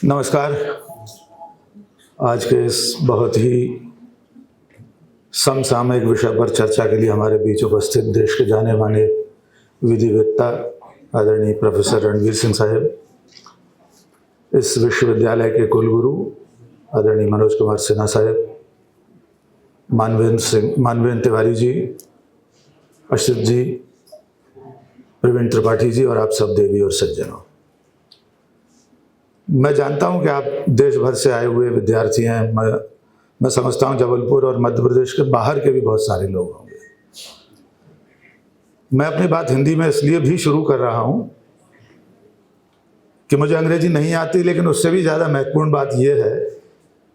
नमस्कार। आज के इस बहुत ही समसामयिक विषय पर चर्चा के लिए हमारे बीच उपस्थित देश के जाने माने विधिवेत्ता आदरणीय प्रोफेसर रणवीर सिंह साहब, इस विश्वविद्यालय के कुलगुरु आदरणीय मनोज कुमार सिन्हा साहब, मानवेंद्र तिवारी जी, अश्वित जी, प्रवीण त्रिपाठी जी और आप सब देवी और सज्जनों, मैं जानता हूं कि आप देश भर से आए हुए विद्यार्थी हैं। मैं समझता हूं जबलपुर और मध्य प्रदेश के बाहर के भी बहुत सारे लोग होंगे। मैं अपनी बात हिंदी में इसलिए भी शुरू कर रहा हूं कि मुझे अंग्रेजी नहीं आती, लेकिन उससे भी ज़्यादा महत्वपूर्ण बात यह है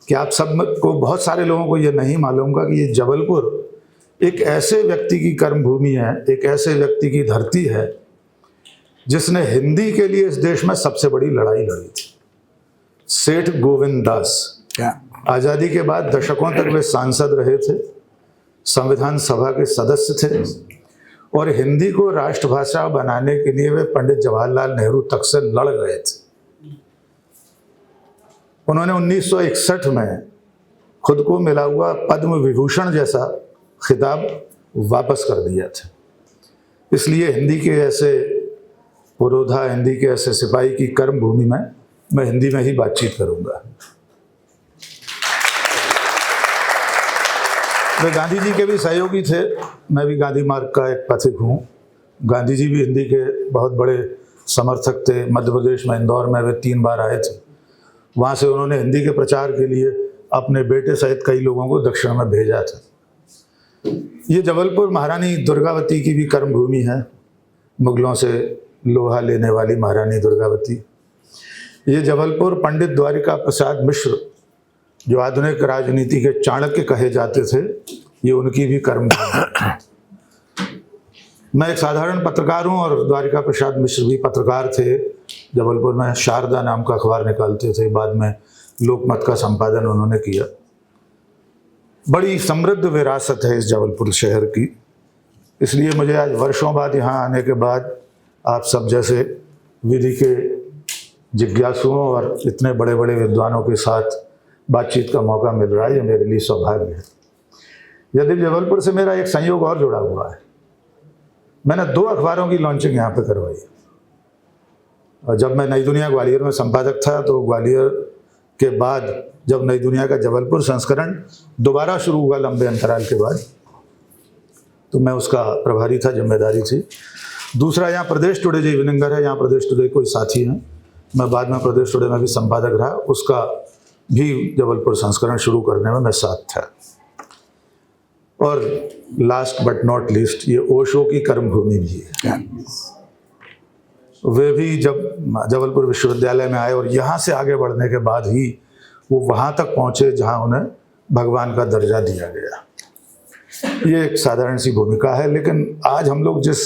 कि आप सब को, बहुत सारे लोगों को यह नहीं मालूम होगा कि ये जबलपुर एक ऐसे व्यक्ति की कर्मभूमि है, एक ऐसे व्यक्ति की धरती है जिसने हिंदी के लिए इस देश में सबसे बड़ी लड़ाई लड़ी थी। सेठ गोविंद दास आज़ादी के बाद दशकों तक वे सांसद रहे थे, संविधान सभा के सदस्य थे और हिंदी को राष्ट्रभाषा बनाने के लिए वे पंडित जवाहरलाल नेहरू तक से लड़ गए थे। उन्होंने 1961 में खुद को मिला हुआ पद्म विभूषण जैसा खिताब वापस कर दिया था। इसलिए हिंदी के ऐसे पुरोधा, हिंदी के ऐसे सिपाही की कर्म भूमि में मैं हिंदी में ही बातचीत करूंगा। वे गांधी जी के भी सहयोगी थे। मैं भी गांधी मार्ग का एक पथिक हूँ। गांधी जी भी हिंदी के बहुत बड़े समर्थक थे। मध्य प्रदेश में इंदौर में वे 3 बार आए थे। वहाँ से उन्होंने हिंदी के प्रचार के लिए अपने बेटे सहित कई लोगों को दक्षिण में भेजा था। ये जबलपुर महारानी दुर्गावती की भी कर्म भूमि है। मुगलों से लोहा लेने वाली महारानी दुर्गावती। ये जबलपुर पंडित द्वारिका प्रसाद मिश्र, जो आधुनिक राजनीति के चाणक्य कहे जाते थे, ये उनकी भी कर्मभूमि है। मैं एक साधारण पत्रकार हूँ और द्वारिका प्रसाद मिश्र भी पत्रकार थे। जबलपुर में शारदा नाम का अखबार निकालते थे। बाद में लोकमत का संपादन उन्होंने किया। बड़ी समृद्ध विरासत है इस जबलपुर शहर की। इसलिए मुझे आज वर्षों बाद यहाँ आने के बाद आप सब जैसे विधि के जिज्ञासुओं और इतने बड़े बड़े विद्वानों के साथ बातचीत का मौका मिल रहा है, ये मेरे लिए सौभाग्य है। यदि जबलपुर से मेरा एक संयोग और जुड़ा हुआ है। मैंने 2 अखबारों की लॉन्चिंग यहाँ पे करवाई। और जब मैं नई दुनिया ग्वालियर में संपादक था, तो ग्वालियर के बाद जब नई दुनिया का जबलपुर संस्करण दोबारा शुरू हुआ लंबे अंतराल के बाद, तो मैं उसका प्रभारी था, जिम्मेदारी थी। दूसरा यहाँ प्रदेश टुडे जो इवनिंगर है, यहाँ प्रदेश टुडे कोई साथी हैं, मैं बाद में प्रदेश टुडे में भी संपादक रहा। उसका भी जबलपुर संस्करण शुरू करने में मैं साथ था। और लास्ट बट नॉट लीस्ट, ये ओशो की कर्मभूमि भी है। वे भी जब जबलपुर विश्वविद्यालय में आए और यहाँ से आगे बढ़ने के बाद ही वो वहाँ तक पहुँचे जहाँ उन्हें भगवान का दर्जा दिया गया। ये एक साधारण सी भूमिका है। लेकिन आज हम लोग जिस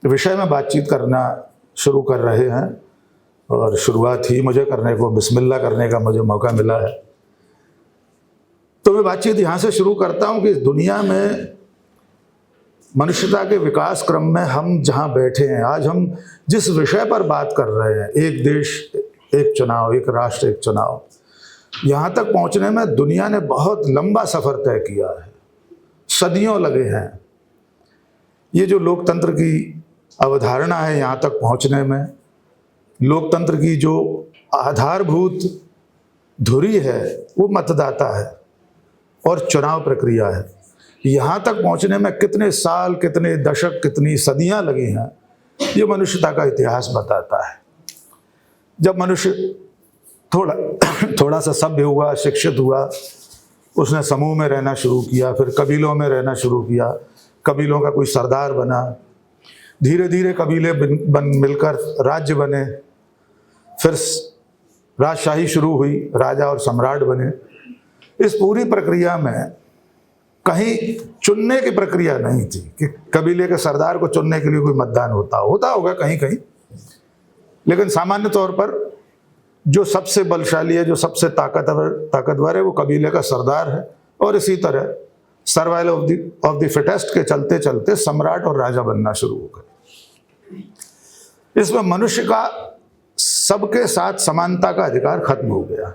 विषय में बातचीत करना शुरू कर रहे हैं, और शुरुआत ही मुझे करने को, बिस्मिल्लाह करने का मुझे मौका मिला है, तो मैं बातचीत यहाँ से शुरू करता हूँ कि इस दुनिया में मनुष्यता के विकास क्रम में हम जहाँ बैठे हैं, आज हम जिस विषय पर बात कर रहे हैं, एक देश एक चुनाव, एक राष्ट्र एक चुनाव, यहाँ तक पहुँचने में दुनिया ने बहुत लंबा सफ़र तय किया है। सदियों लगे हैं। ये जो लोकतंत्र की अवधारणा है, यहाँ तक पहुँचने में लोकतंत्र की जो आधारभूत धुरी है वो मतदाता है और चुनाव प्रक्रिया है। यहाँ तक पहुँचने में कितने साल, कितने दशक, कितनी सदियाँ लगी हैं, ये मनुष्यता का इतिहास बताता है। जब मनुष्य थोड़ा सा सभ्य हुआ, शिक्षित हुआ, उसने समूह में रहना शुरू किया, फिर कबीलों में रहना शुरू किया, कबीलों का कोई सरदार बना, धीरे धीरे कबीले मिलकर राज्य बने, फिर राजशाही शुरू हुई, राजा और सम्राट बने। इस पूरी प्रक्रिया में कहीं चुनने की प्रक्रिया नहीं थी कि कबीले के सरदार को चुनने के लिए कोई मतदान होता होगा कहीं कहीं, लेकिन सामान्य तौर पर जो सबसे बलशाली है, जो सबसे ताकतवर है, वो कबीले का सरदार है। और इसी तरह सर्वाइवल ऑफ द फिटेस्ट के चलते चलते सम्राट और राजा बनना शुरू हो गए। इसमें मनुष्य का सबके साथ समानता का अधिकार खत्म हो गया,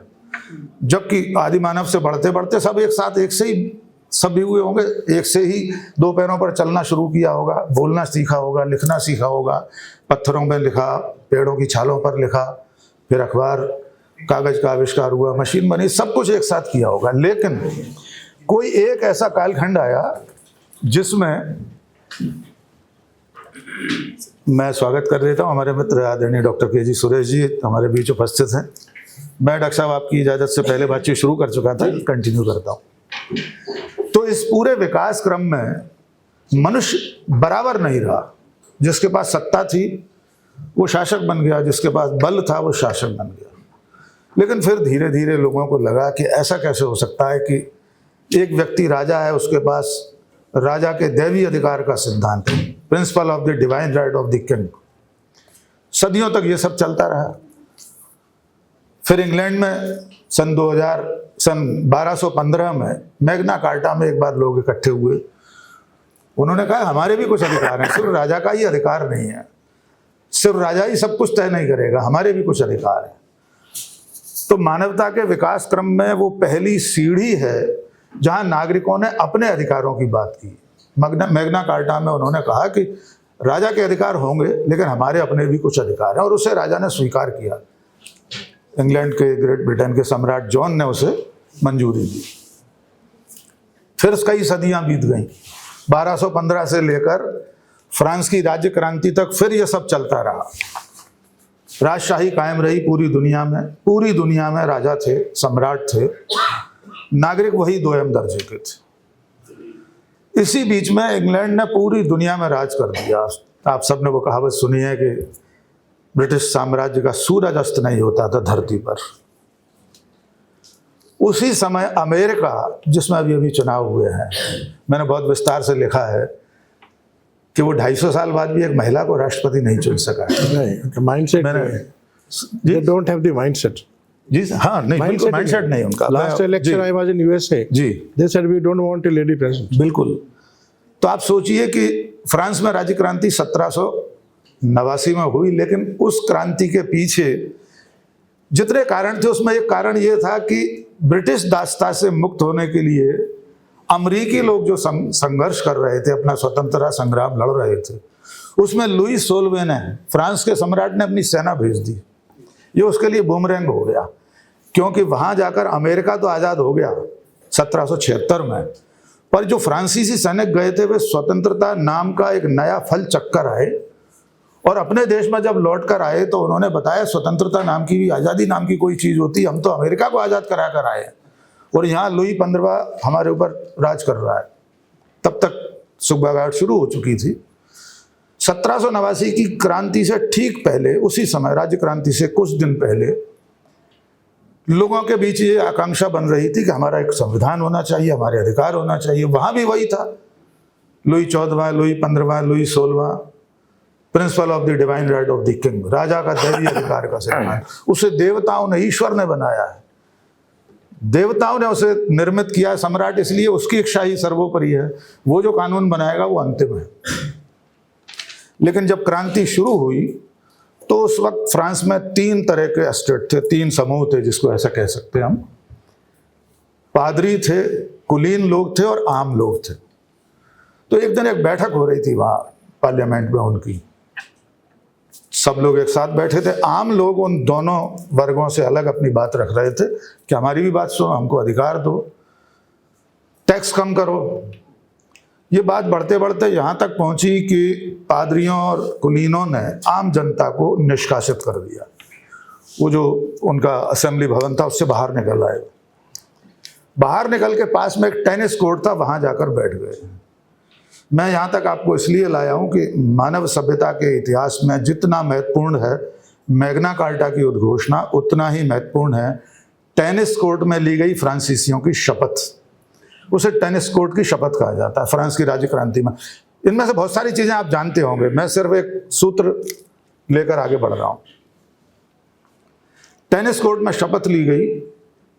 जबकि आदि मानव से बढ़ते बढ़ते सब एक साथ एक से ही सब भी हुए होंगे, एक से ही दो पैरों पर चलना शुरू किया होगा, बोलना सीखा होगा, लिखना सीखा होगा, पत्थरों में लिखा, पेड़ों की छालों पर लिखा, फिर अखबार कागज का आविष्कार हुआ, मशीन बनी, सब कुछ एक साथ किया होगा। लेकिन कोई एक ऐसा कालखंड आया जिसमें, मैं स्वागत कर देता हूँ हमारे मित्र आदरणीय डॉक्टर के.जी. सुरेश जी हमारे बीच उपस्थित हैं। मैं डॉक्टर साहब आपकी इजाज़त से पहले बातचीत शुरू कर चुका था, कंटिन्यू करता हूँ। तो इस पूरे विकास क्रम में मनुष्य बराबर नहीं रहा। जिसके पास सत्ता थी वो शासक बन गया, जिसके पास बल था वो शासक बन गया। लेकिन फिर धीरे धीरे लोगों को लगा कि ऐसा कैसे हो सकता है कि एक व्यक्ति राजा है, उसके पास राजा के दैवी अधिकार का सिद्धांत है, principal of the divine right of the king. सदियों तक ये सब चलता रहा। फिर इंग्लैंड में सन 1215 में मैग्ना कार्टा में एक बार लोग इकट्ठे हुए। उन्होंने कहा हमारे भी कुछ अधिकार हैं, सिर्फ राजा का ही अधिकार नहीं है, सिर्फ राजा ही सब कुछ तय नहीं करेगा, हमारे भी कुछ अधिकार हैं। तो मानवता के विकास क्रम में वो पहली सीढ़ी है जहां नागरिकों ने अपने अधिकारों की बात की। मैग्ना कार्टा में उन्होंने कहा कि राजा के अधिकार होंगे लेकिन हमारे अपने भी कुछ अधिकार हैं, और उसे राजा ने स्वीकार किया। इंग्लैंड के, ग्रेट ब्रिटेन के सम्राट जॉन ने उसे मंजूरी दी। फिर कई सदियां बीत गईं, 1215 से लेकर फ्रांस की राज्य क्रांति तक फिर यह सब चलता रहा। राजशाही कायम रही पूरी दुनिया में। पूरी दुनिया में राजा थे, सम्राट थे, नागरिक वही दोयम दर्जे के थे। इसी बीच में इंग्लैंड ने पूरी दुनिया में राज कर दिया। आप सबने वो कहावत सुनी है कि ब्रिटिश साम्राज्य का सूरज अस्त नहीं होता था धरती पर। उसी समय अमेरिका, जिसमें अभी अभी चुनाव हुए हैं, मैंने बहुत विस्तार से लिखा है कि वो 250 साल बाद भी एक महिला को राष्ट्रपति नहीं चुन सका। नहीं, mindset they don't have the mindset. जी हाँ, नहीं बिल्कुल माइंडसेट नहीं उनका। Last election I was in USA जी, they said we don't want a lady president. बिल्कुल। तो आप सोचिए कि फ्रांस में राज्य क्रांति 1789 में हुई, लेकिन उस क्रांति के पीछे जितने कारण थे उसमें एक कारण ये था कि ब्रिटिश दासता से मुक्त होने के लिए अमरीकी लोग जो संघर्ष कर रहे थे, अपना स्वतंत्रता संग्राम लड़ रहे थे, उसमें लुई 16वें ने, फ्रांस के सम्राट ने अपनी सेना भेज दी। ये उसके लिए बूमरैंग हो गया, क्योंकि वहां जाकर अमेरिका तो आज़ाद हो गया 1776 में, पर जो फ्रांसीसी सैनिक गए थे वे स्वतंत्रता नाम का एक नया फल चक्कर आए, और अपने देश में जब लौट कर आए तो उन्होंने बताया स्वतंत्रता नाम की भी, आज़ादी नाम की कोई चीज़ होती, हम तो अमेरिका को आज़ाद करा कर आए और यहाँ लुई 15वां हमारे ऊपर राज कर रहा है। तब तक सुखबगाहट शुरू हो चुकी थी। 1789 की क्रांति से ठीक पहले, उसी समय राज्य क्रांति से कुछ दिन पहले, लोगों के बीच ये आकांक्षा बन रही थी कि हमारा एक संविधान होना चाहिए, हमारे अधिकार होना चाहिए। वहां भी वही था, लुई 14वां, लुई 15वां, लुई 16वां, principle of the divine right of the king, राजा का दैवीय अधिकार का सिद्धांत। उसे देवताओं ने, ईश्वर ने बनाया है, देवताओं ने उसे निर्मित किया। सम्राट इसलिए उसकी इच्छा ही सर्वोपरि है, वो जो कानून बनाएगा वो अंतिम है। लेकिन जब क्रांति शुरू हुई तो उस वक्त फ्रांस में 3 तरह के एस्टेट थे, 3 समूह थे, जिसको ऐसा कह सकते हैं हम। पादरी थे, कुलीन लोग थे और आम लोग थे। तो एक दिन एक बैठक हो रही थी वहाँ पार्लियामेंट में उनकी, सब लोग एक साथ बैठे थे। आम लोग उन दोनों वर्गों से अलग अपनी बात रख रहे थे कि हमारी भी बात सुनो, हमको अधिकार दो, टैक्स कम करो। ये बात बढ़ते बढ़ते यहाँ तक पहुँची कि पादरियों और कुलीनों ने आम जनता को निष्कासित कर दिया। वो जो उनका असेंबली भवन था उससे बाहर निकल आए। बाहर निकल के पास में एक टेनिस कोर्ट था, वहाँ जाकर बैठ गए। मैं यहाँ तक आपको इसलिए लाया हूँ कि मानव सभ्यता के इतिहास में जितना महत्वपूर्ण है मैग्ना कार्टा की उद्घोषणा, उतना ही महत्वपूर्ण है टेनिस कोर्ट में ली गई फ्रांसीसियों की शपथ। उसे टेनिस कोर्ट की शपथ कहा जाता है फ्रांस की राज्य क्रांति में। इनमें से बहुत सारी चीज़ें आप जानते होंगे, मैं सिर्फ एक सूत्र लेकर आगे बढ़ रहा हूँ। टेनिस कोर्ट में शपथ ली गई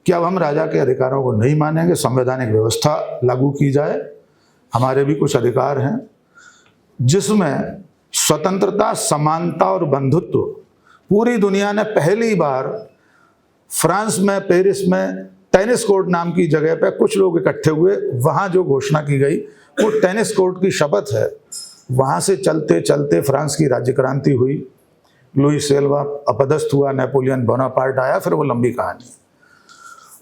कि अब हम राजा के अधिकारों को नहीं मानेंगे, संवैधानिक व्यवस्था लागू की जाए, हमारे भी कुछ अधिकार हैं, जिसमें स्वतंत्रता, समानता और बंधुत्व पूरी दुनिया ने पहली बार फ्रांस में, पेरिस में टेनिस कोर्ट नाम की जगह पे कुछ लोग इकट्ठे हुए, वहाँ जो घोषणा की गई वो टेनिस कोर्ट की शपथ है। वहाँ से चलते चलते फ्रांस की राज्य क्रांति हुई, लुई सेल्वा अपदस्थ हुआ, नेपोलियन बोनापार्ट आया, फिर वो लंबी कहानी।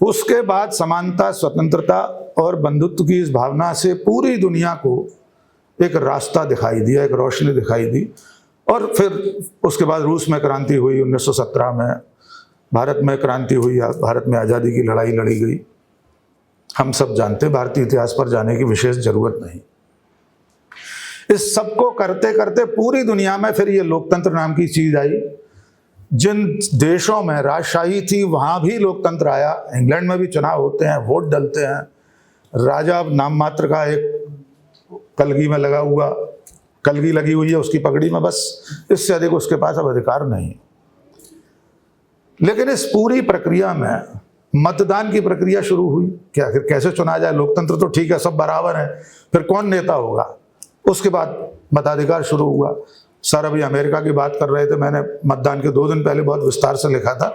उसके बाद समानता, स्वतंत्रता और बंधुत्व की इस भावना से पूरी दुनिया को एक रास्ता दिखाई दिया, एक रोशनी दिखाई दी। और फिर उसके बाद रूस में क्रांति हुई, 1917 में भारत में क्रांति हुई, भारत में आज़ादी की लड़ाई लड़ी गई। हम सब जानते, भारतीय इतिहास पर जाने की विशेष जरूरत नहीं। इस सब को करते करते पूरी दुनिया में फिर ये लोकतंत्र नाम की चीज आई। जिन देशों में राजशाही थी वहां भी लोकतंत्र आया। इंग्लैंड में भी चुनाव होते हैं, वोट डलते हैं, राजा नाम मात्र का एक कलगी में लगा हुआ, कलगी लगी हुई है उसकी पगड़ी में, बस इससे अधिक उसके पास अब अधिकार नहीं। लेकिन इस पूरी प्रक्रिया में मतदान की प्रक्रिया शुरू हुई कि आखिर कैसे चुना जाए। लोकतंत्र तो ठीक है, सब बराबर है, फिर कौन नेता होगा। उसके बाद मताधिकार शुरू हुआ। सर अभी अमेरिका की बात कर रहे थे, मैंने मतदान के 2 दिन पहले बहुत विस्तार से लिखा था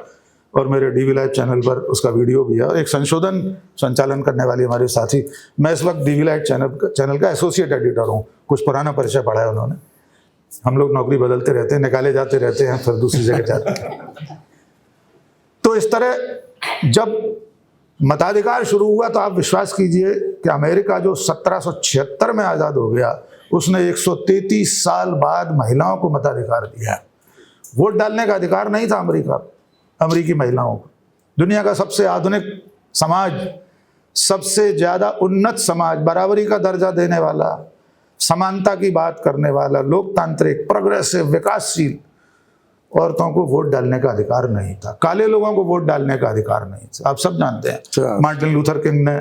और मेरे डीवी लाइव चैनल पर उसका वीडियो भी है। और एक संशोधन संचालन करने वाली हमारे साथी, मैं इस वक्त डीवी लाइव चैनल का एसोसिएट एडिटर हूँ। कुछ पुराना परिचय पढ़ा है उन्होंने। हम लोग नौकरी बदलते रहते हैं, निकाले जाते रहते हैं, फिर दूसरी जगह जाते हैं। तो इस तरह जब मताधिकार शुरू हुआ तो आप विश्वास कीजिए कि अमेरिका जो 1776 में आज़ाद हो गया, उसने 133 साल बाद महिलाओं को मताधिकार दिया। वोट डालने का अधिकार नहीं था अमेरिकी महिलाओं को। दुनिया का सबसे आधुनिक समाज, सबसे ज़्यादा उन्नत समाज, बराबरी का दर्जा देने वाला, समानता की बात करने वाला, लोकतांत्रिक, प्रोग्रेसिव, विकासशील, औरतों को वोट डालने का अधिकार नहीं था। काले लोगों को वोट डालने का अधिकार नहीं था। आप सब जानते हैं मार्टिन लूथर किंग ने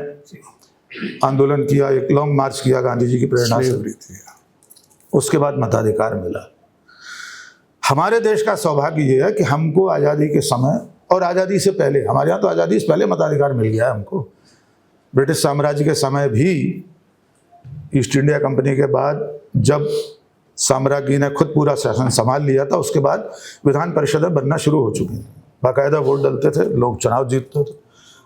आंदोलन किया, एक लॉन्ग मार्च किया गांधी जी की प्रेरणा से, उसके बाद मताधिकार मिला। हमारे देश का सौभाग्य ये है कि हमको आज़ादी के समय और आज़ादी से पहले, हमारे यहाँ तो आज़ादी से पहले मताधिकार मिल गया है हमको। ब्रिटिश साम्राज्य के समय भी, ईस्ट इंडिया कंपनी के बाद जब साम्राज्य ने खुद पूरा शासन संभाल लिया था, उसके बाद विधान परिषदें बनना शुरू हो चुकी थी। बाकायदा वोट डलते थे, लोग चुनाव जीतते थे।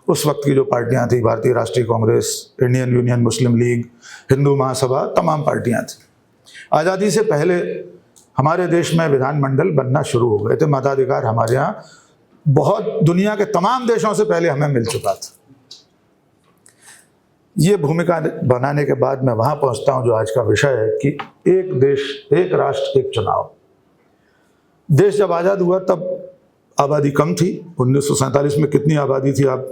उस वक्त की जो पार्टियां थी, भारतीय राष्ट्रीय कांग्रेस, इंडियन यूनियन मुस्लिम लीग, हिंदू महासभा, तमाम पार्टियां थी। आज़ादी से पहले हमारे देश में विधानमंडल बनना शुरू हो गए थे। मताधिकार हमारे यहाँ बहुत, दुनिया के तमाम देशों से पहले हमें मिल चुका था। ये भूमिका बनाने के बाद मैं वहाँ पहुँचता हूँ जो आज का विषय है कि एक देश, एक राष्ट्र, एक चुनाव। देश जब आज़ाद हुआ तब आबादी कम थी। 1947 में कितनी आबादी थी आप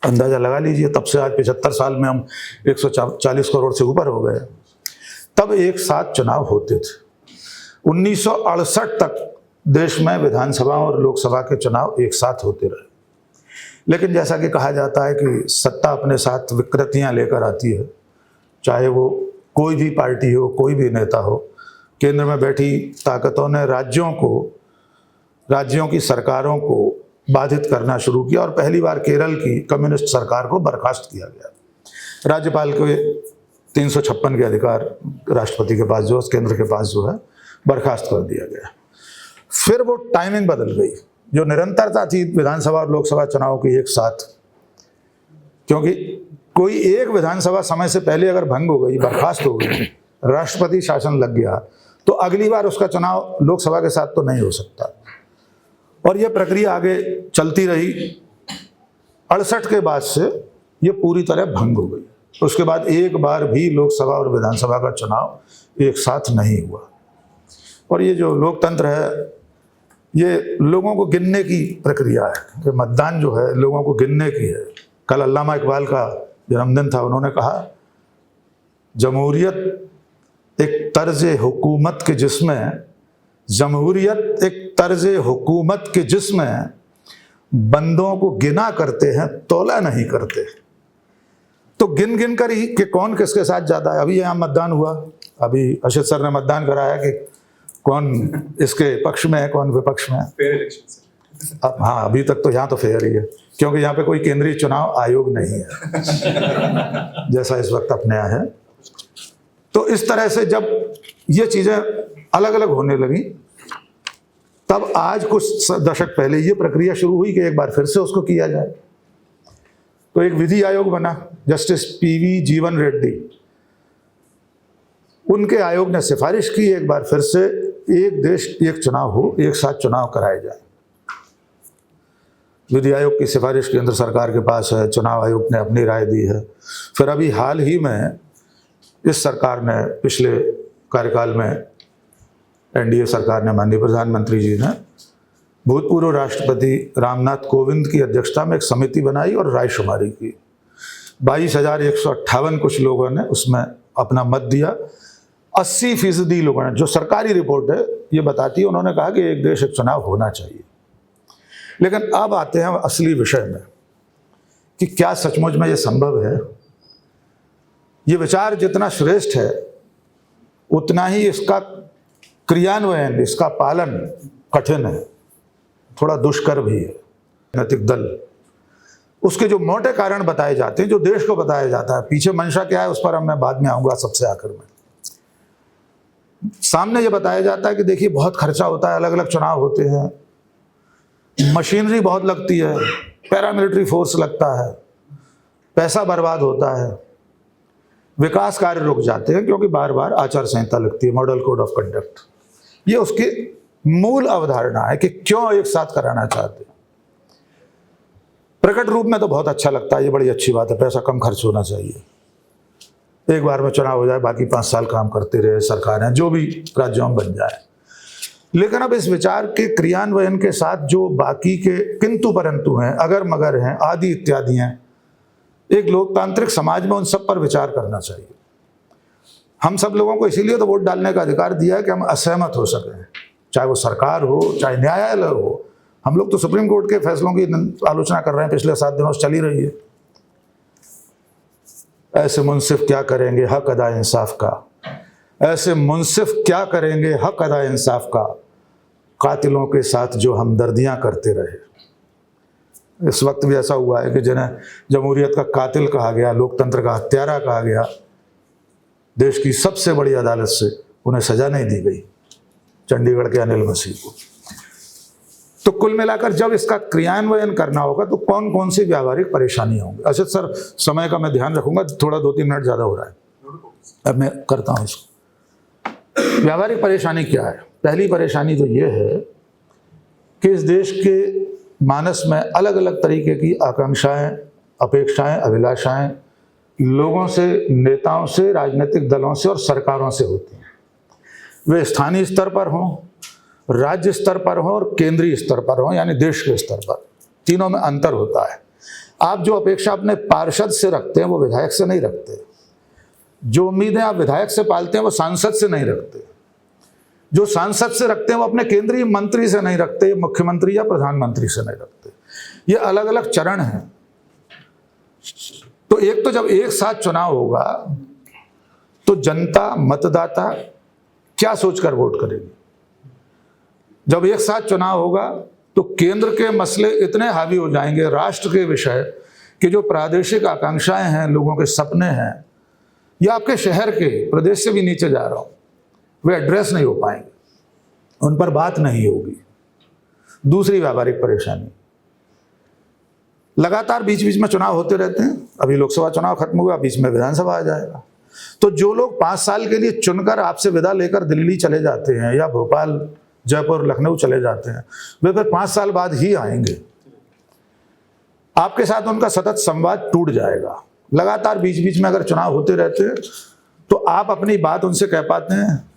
अंदाज़ा लगा लीजिए। तब से आज 75 साल में हम 140 करोड़ से ऊपर हो गए। तब एक साथ चुनाव होते थे। 1968 तक देश में विधानसभा और लोकसभा के चुनाव एक साथ होते रहे। लेकिन जैसा कि कहा जाता है कि सत्ता अपने साथ विकृतियां लेकर आती है, चाहे वो कोई भी पार्टी हो, कोई भी नेता हो। केंद्र में बैठी ताकतों ने राज्यों की सरकारों को बाधित करना शुरू किया और पहली बार केरल की कम्युनिस्ट सरकार को बर्खास्त किया गया। राज्यपाल के 356 के अधिकार राष्ट्रपति के पास जो, केंद्र के पास जो है, बर्खास्त कर दिया गया। फिर वो टाइमिंग बदल गई, जो निरंतरता थी विधानसभा और लोकसभा चुनाव की एक साथ, क्योंकि कोई एक विधानसभा समय से पहले अगर भंग हो गई, बर्खास्त हो गई, राष्ट्रपति शासन लग गया, तो अगली बार उसका चुनाव लोकसभा के साथ तो नहीं हो सकता। और ये प्रक्रिया आगे चलती रही। 68 के बाद से ये पूरी तरह भंग हो गई। उसके बाद एक बार भी लोकसभा और विधानसभा का चुनाव एक साथ नहीं हुआ। और ये जो लोकतंत्र है, ये लोगों को गिनने की प्रक्रिया है। कि मतदान जो है लोगों को गिनने की है। कल अल्लामा इकबाल का जन्मदिन था। उन्होंने कहा, जमहूरियत एक तर्ज हुकूमत के जिसमें, जमहूरियत एक तर्ज हुकूमत के जिसमें बंदों को गिना करते हैं, तौला नहीं करते। तो गिन गिन कर ही कि कौन किसके साथ जाता है। अभी यहाँ मतदान हुआ, अभी अशद सर ने मतदान कराया कि कौन इसके पक्ष में है, कौन विपक्ष में है। Fair election. अब हाँ, अभी तक तो यहाँ तो फेयर ही है, क्योंकि यहाँ पे कोई केंद्रीय चुनाव आयोग नहीं है जैसा इस वक्त अपने यहाँ है। तो इस तरह से जब ये चीज़ें अलग अलग होने लगी तब आज कुछ दशक पहले ये प्रक्रिया शुरू हुई कि एक बार फिर से उसको किया जाए। तो एक विधि आयोग बना, जस्टिस पीवी जीवन रेड्डी, उनके आयोग ने सिफारिश की एक बार फिर से एक देश एक चुनाव हो, एक साथ चुनाव कराए जाए। विधि आयोग की सिफारिश केंद्र सरकार के पास है, चुनाव आयोग ने अपनी राय दी है। फिर अभी हाल ही में इस सरकार ने, पिछले कार्यकाल में एनडीए सरकार ने, माननीय प्रधानमंत्री जी ने भूतपूर्व राष्ट्रपति रामनाथ कोविंद की अध्यक्षता में एक समिति बनाई और रायशुमारी की। 22,158 कुछ लोगों ने उसमें अपना मत दिया। 80% लोगों ने, जो सरकारी रिपोर्ट है ये बताती है, उन्होंने कहा कि एक देश एक चुनाव होना चाहिए। लेकिन अब आते हैं असली विषय में कि क्या सचमुच में ये संभव है। ये विचार जितना श्रेष्ठ है उतना ही इसका क्रियान्वयन, इसका पालन कठिन है, थोड़ा दुष्कर भी है। राजनीतिक दल, उसके जो मोटे कारण बताए जाते हैं, जो देश को बताया जाता है, पीछे मंशा क्या है उस पर मैं बाद में आऊँगा, सबसे आखिर में। सामने ये बताया जाता है कि देखिए बहुत खर्चा होता है, अलग अलग चुनाव होते हैं, मशीनरी बहुत लगती है, पैरामिलिट्री फोर्स लगता है, पैसा बर्बाद होता है, विकास कार्य रुक जाते हैं क्योंकि बार बार आचार संहिता लगती है, मॉडल कोड ऑफ कंडक्ट। ये उसकी मूल अवधारणा है कि क्यों एक साथ कराना चाहते हैं। प्रकट रूप में तो बहुत अच्छा लगता है, ये बड़ी अच्छी बात है, पैसा कम खर्च होना चाहिए, एक बार में चुनाव हो जाए, बाकी 5 साल काम करते रहे सरकारें, जो भी राज्यों में बन जाए। लेकिन अब इस विचार के क्रियान्वयन के साथ जो बाकी के किंतु परंतु हैं, अगर मगर हैं, आदि इत्यादि हैं, एक लोकतांत्रिक समाज में उन सब पर विचार करना चाहिए। हम सब लोगों को इसीलिए तो वोट डालने का अधिकार दिया है कि हम असहमत हो सकें, चाहे वो सरकार हो, चाहे न्यायालय हो। हम लोग तो सुप्रीम कोर्ट के फैसलों की आलोचना कर रहे हैं, पिछले 7 दिनों से चली रही है। ऐसे मुंसिफ क्या करेंगे हक अदा इंसाफ का, ऐसे मुंसिफ क्या करेंगे हक अदा इंसाफ का, कातिलों के साथ जो हमदर्दियां करते रहे। इस वक्त भी ऐसा हुआ है कि जिन्हें जमहूरियत का कातिल कहा गया, लोकतंत्र का हत्यारा कहा गया, देश की सबसे बड़ी अदालत से उन्हें सजा नहीं दी गई, चंडीगढ़ के अनिल मसीह को। तो कुल मिलाकर जब इसका क्रियान्वयन करना होगा तो कौन कौन सी व्यावहारिक परेशानी होंगी। अच्छा सर, समय का मैं ध्यान रखूंगा, थोड़ा 2-3 मिनट ज़्यादा हो रहा है, अब मैं करता हूँ इसको। व्यावहारिक परेशानी क्या है? पहली परेशानी तो ये है कि इस देश के मानस में अलग अलग तरीके की आकांक्षाएं, अपेक्षाएं, अभिलाषाएं लोगों से, नेताओं से, राजनीतिक दलों से और सरकारों से होती हैं। वे स्थानीय स्तर पर हों, राज्य स्तर पर हों और केंद्रीय स्तर पर हों, यानी देश के स्तर पर। तीनों में अंतर होता है। आप जो अपेक्षा अपने पार्षद से रखते हैं वो विधायक से नहीं रखते। जो उम्मीदें आप विधायक से पालते हैं वो सांसद से नहीं रखते। जो सांसद से रखते हैं वो अपने केंद्रीय मंत्री से नहीं रखते, मुख्यमंत्री या प्रधानमंत्री से नहीं रखते। ये अलग अलग चरण हैं। तो एक तो जब एक साथ चुनाव होगा तो जनता, मतदाता क्या सोचकर वोट करेगी। जब एक साथ चुनाव होगा तो केंद्र के मसले इतने हावी हो जाएंगे, राष्ट्र के विषय कि जो प्रादेशिक आकांक्षाएं हैं, लोगों के सपने हैं, या आपके शहर के, प्रदेश से भी नीचे जा रहा हूं, वे एड्रेस नहीं हो पाएंगे, उन पर बात नहीं होगी। दूसरी व्यावहारिक परेशानी, लगातार बीच बीच में चुनाव होते रहते हैं। अभी लोकसभा चुनाव खत्म हुआ, बीच में विधानसभा आ जाएगा। तो जो लोग 5 साल के लिए चुनकर आपसे विदा लेकर दिल्ली चले जाते हैं या भोपाल, जयपुर, लखनऊ चले जाते हैं, वे फिर 5 साल बाद ही आएंगे। आपके साथ उनका सतत संवाद टूट जाएगा। लगातार बीच बीच में अगर चुनाव होते रहते हैं तो आप अपनी बात उनसे कह पाते हैं,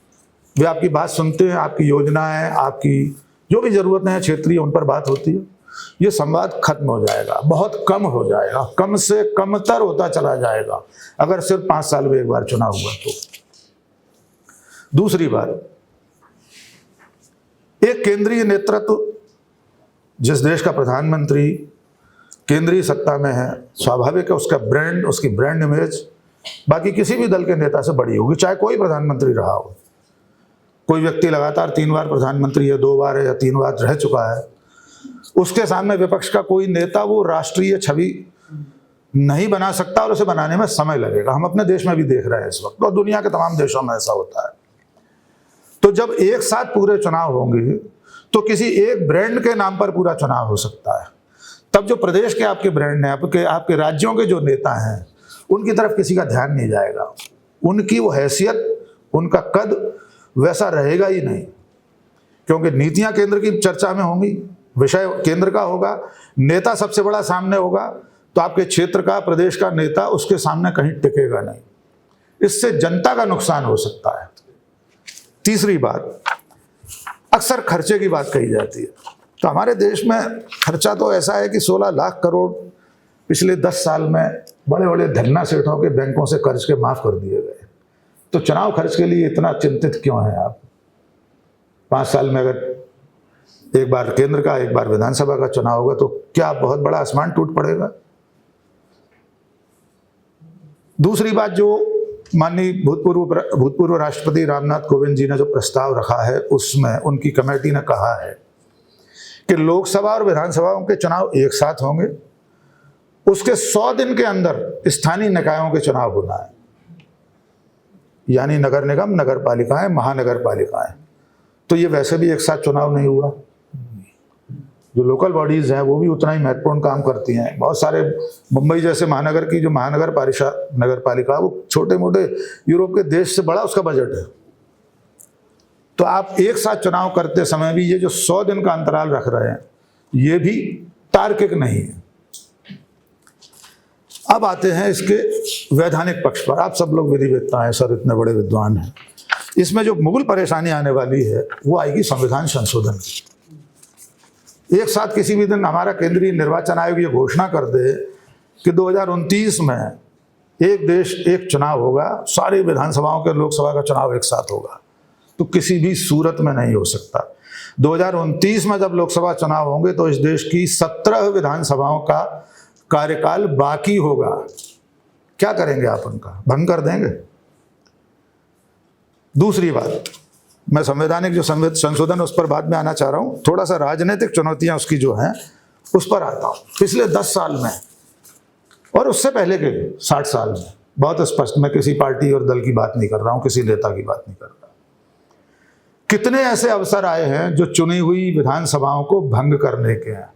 वे आपकी बात सुनते हैं, आपकी योजनाएं, आपकी जो भी ज़रूरतें हैं क्षेत्रीय, उन पर बात होती है। ये संवाद खत्म हो जाएगा, बहुत कम हो जाएगा, कम से कमतर होता चला जाएगा अगर सिर्फ 5 साल में एक बार चुनाव हुआ तो। दूसरी बात, एक केंद्रीय नेतृत्व, जिस देश का प्रधानमंत्री केंद्रीय सत्ता में है, स्वाभाविक है उसका ब्रांड, उसकी ब्रांड इमेज बाकी किसी भी दल के नेता से बड़ी होगी, चाहे कोई प्रधानमंत्री रहा हो। कोई व्यक्ति लगातार 3 बार प्रधानमंत्री है, 2 बार है या 3 बार रह चुका है, उसके सामने विपक्ष का कोई नेता वो राष्ट्रीय छवि नहीं बना सकता और उसे बनाने में समय लगेगा। हम अपने देश में भी देख रहे हैं इस वक्त, और दुनिया के तमाम देशों में ऐसा होता है। तो जब एक साथ पूरे चुनाव होंगे तो किसी एक ब्रांड के नाम पर पूरा चुनाव हो सकता है। तब जो प्रदेश के आपके ब्रांड हैं, आपके राज्यों के जो नेता हैं, उनकी तरफ किसी का ध्यान नहीं जाएगा। उनकी वो हैसियत, उनका कद वैसा रहेगा ही नहीं, क्योंकि नीतियां केंद्र की चर्चा में होंगी, विषय केंद्र का होगा, नेता सबसे बड़ा सामने होगा, तो आपके क्षेत्र का, प्रदेश का नेता उसके सामने कहीं टिकेगा नहीं। इससे जनता का नुकसान हो सकता है। तीसरी बात, अक्सर खर्चे की बात कही जाती है। तो हमारे देश में खर्चा तो ऐसा है कि 16 लाख करोड़ पिछले 10 साल में बड़े बड़े धन्ना सेठों के बैंकों से कर्ज के माफ कर दिए गए। तो चुनाव खर्च के लिए इतना चिंतित क्यों हैं आप? 5 साल में अगर एक बार केंद्र का, एक बार विधानसभा का चुनाव होगा तो क्या बहुत बड़ा आसमान टूट पड़ेगा? दूसरी बात, जो माननीय भूतपूर्व राष्ट्रपति रामनाथ कोविंद जी ने जो प्रस्ताव रखा है, उसमें उनकी कमेटी ने कहा है कि लोकसभा और विधानसभाओं के चुनाव एक साथ होंगे, उसके 100 दिन के अंदर स्थानीय निकायों के चुनाव होना है, यानी नगर निगम, नगर पालिकाएं, महानगर पालिकाएं। तो ये वैसे भी एक साथ चुनाव नहीं हुआ। जो लोकल बॉडीज हैं वो भी उतना ही महत्वपूर्ण काम करती हैं। बहुत सारे मुंबई जैसे महानगर की जो महानगर नगर पालिका, वो छोटे मोटे यूरोप के देश से बड़ा उसका बजट है। तो आप एक साथ चुनाव करते समय भी ये जो 100 दिन का अंतराल रख रहे हैं, ये भी तार्किक नहीं है। अब आते हैं इसके वैधानिक पक्ष पर। आप सब लोग विधिवेत्ता हैं सर, इतने बड़े विद्वान हैं। इसमें जो मुगल परेशानी आने वाली है वो आएगी संविधान संशोधन की। एक साथ किसी भी दिन हमारा केंद्रीय निर्वाचन आयोग ये घोषणा कर दे कि 2029 में एक देश एक चुनाव होगा, सारी विधानसभाओं के लोकसभा का चुनाव एक साथ होगा, तो किसी भी सूरत में नहीं हो सकता। 2029 में जब लोकसभा चुनाव होंगे तो इस देश की 17 विधानसभाओं का कार्यकाल बाकी होगा। क्या करेंगे आप? उनका भंग कर देंगे। दूसरी बात, मैं संवैधानिक जो संशोधन उस पर बाद में आना चाह रहा हूँ, थोड़ा सा राजनीतिक चुनौतियाँ उसकी जो हैं उस पर आता हूँ। पिछले 10 साल में और उससे पहले के 60 साल में बहुत स्पष्ट, मैं किसी पार्टी और दल की बात नहीं कर रहा हूँ, किसी नेता की बात नहीं कर रहा, कितने ऐसे अवसर आए हैं जो चुनी हुई विधानसभाओं को भंग करने के हैं।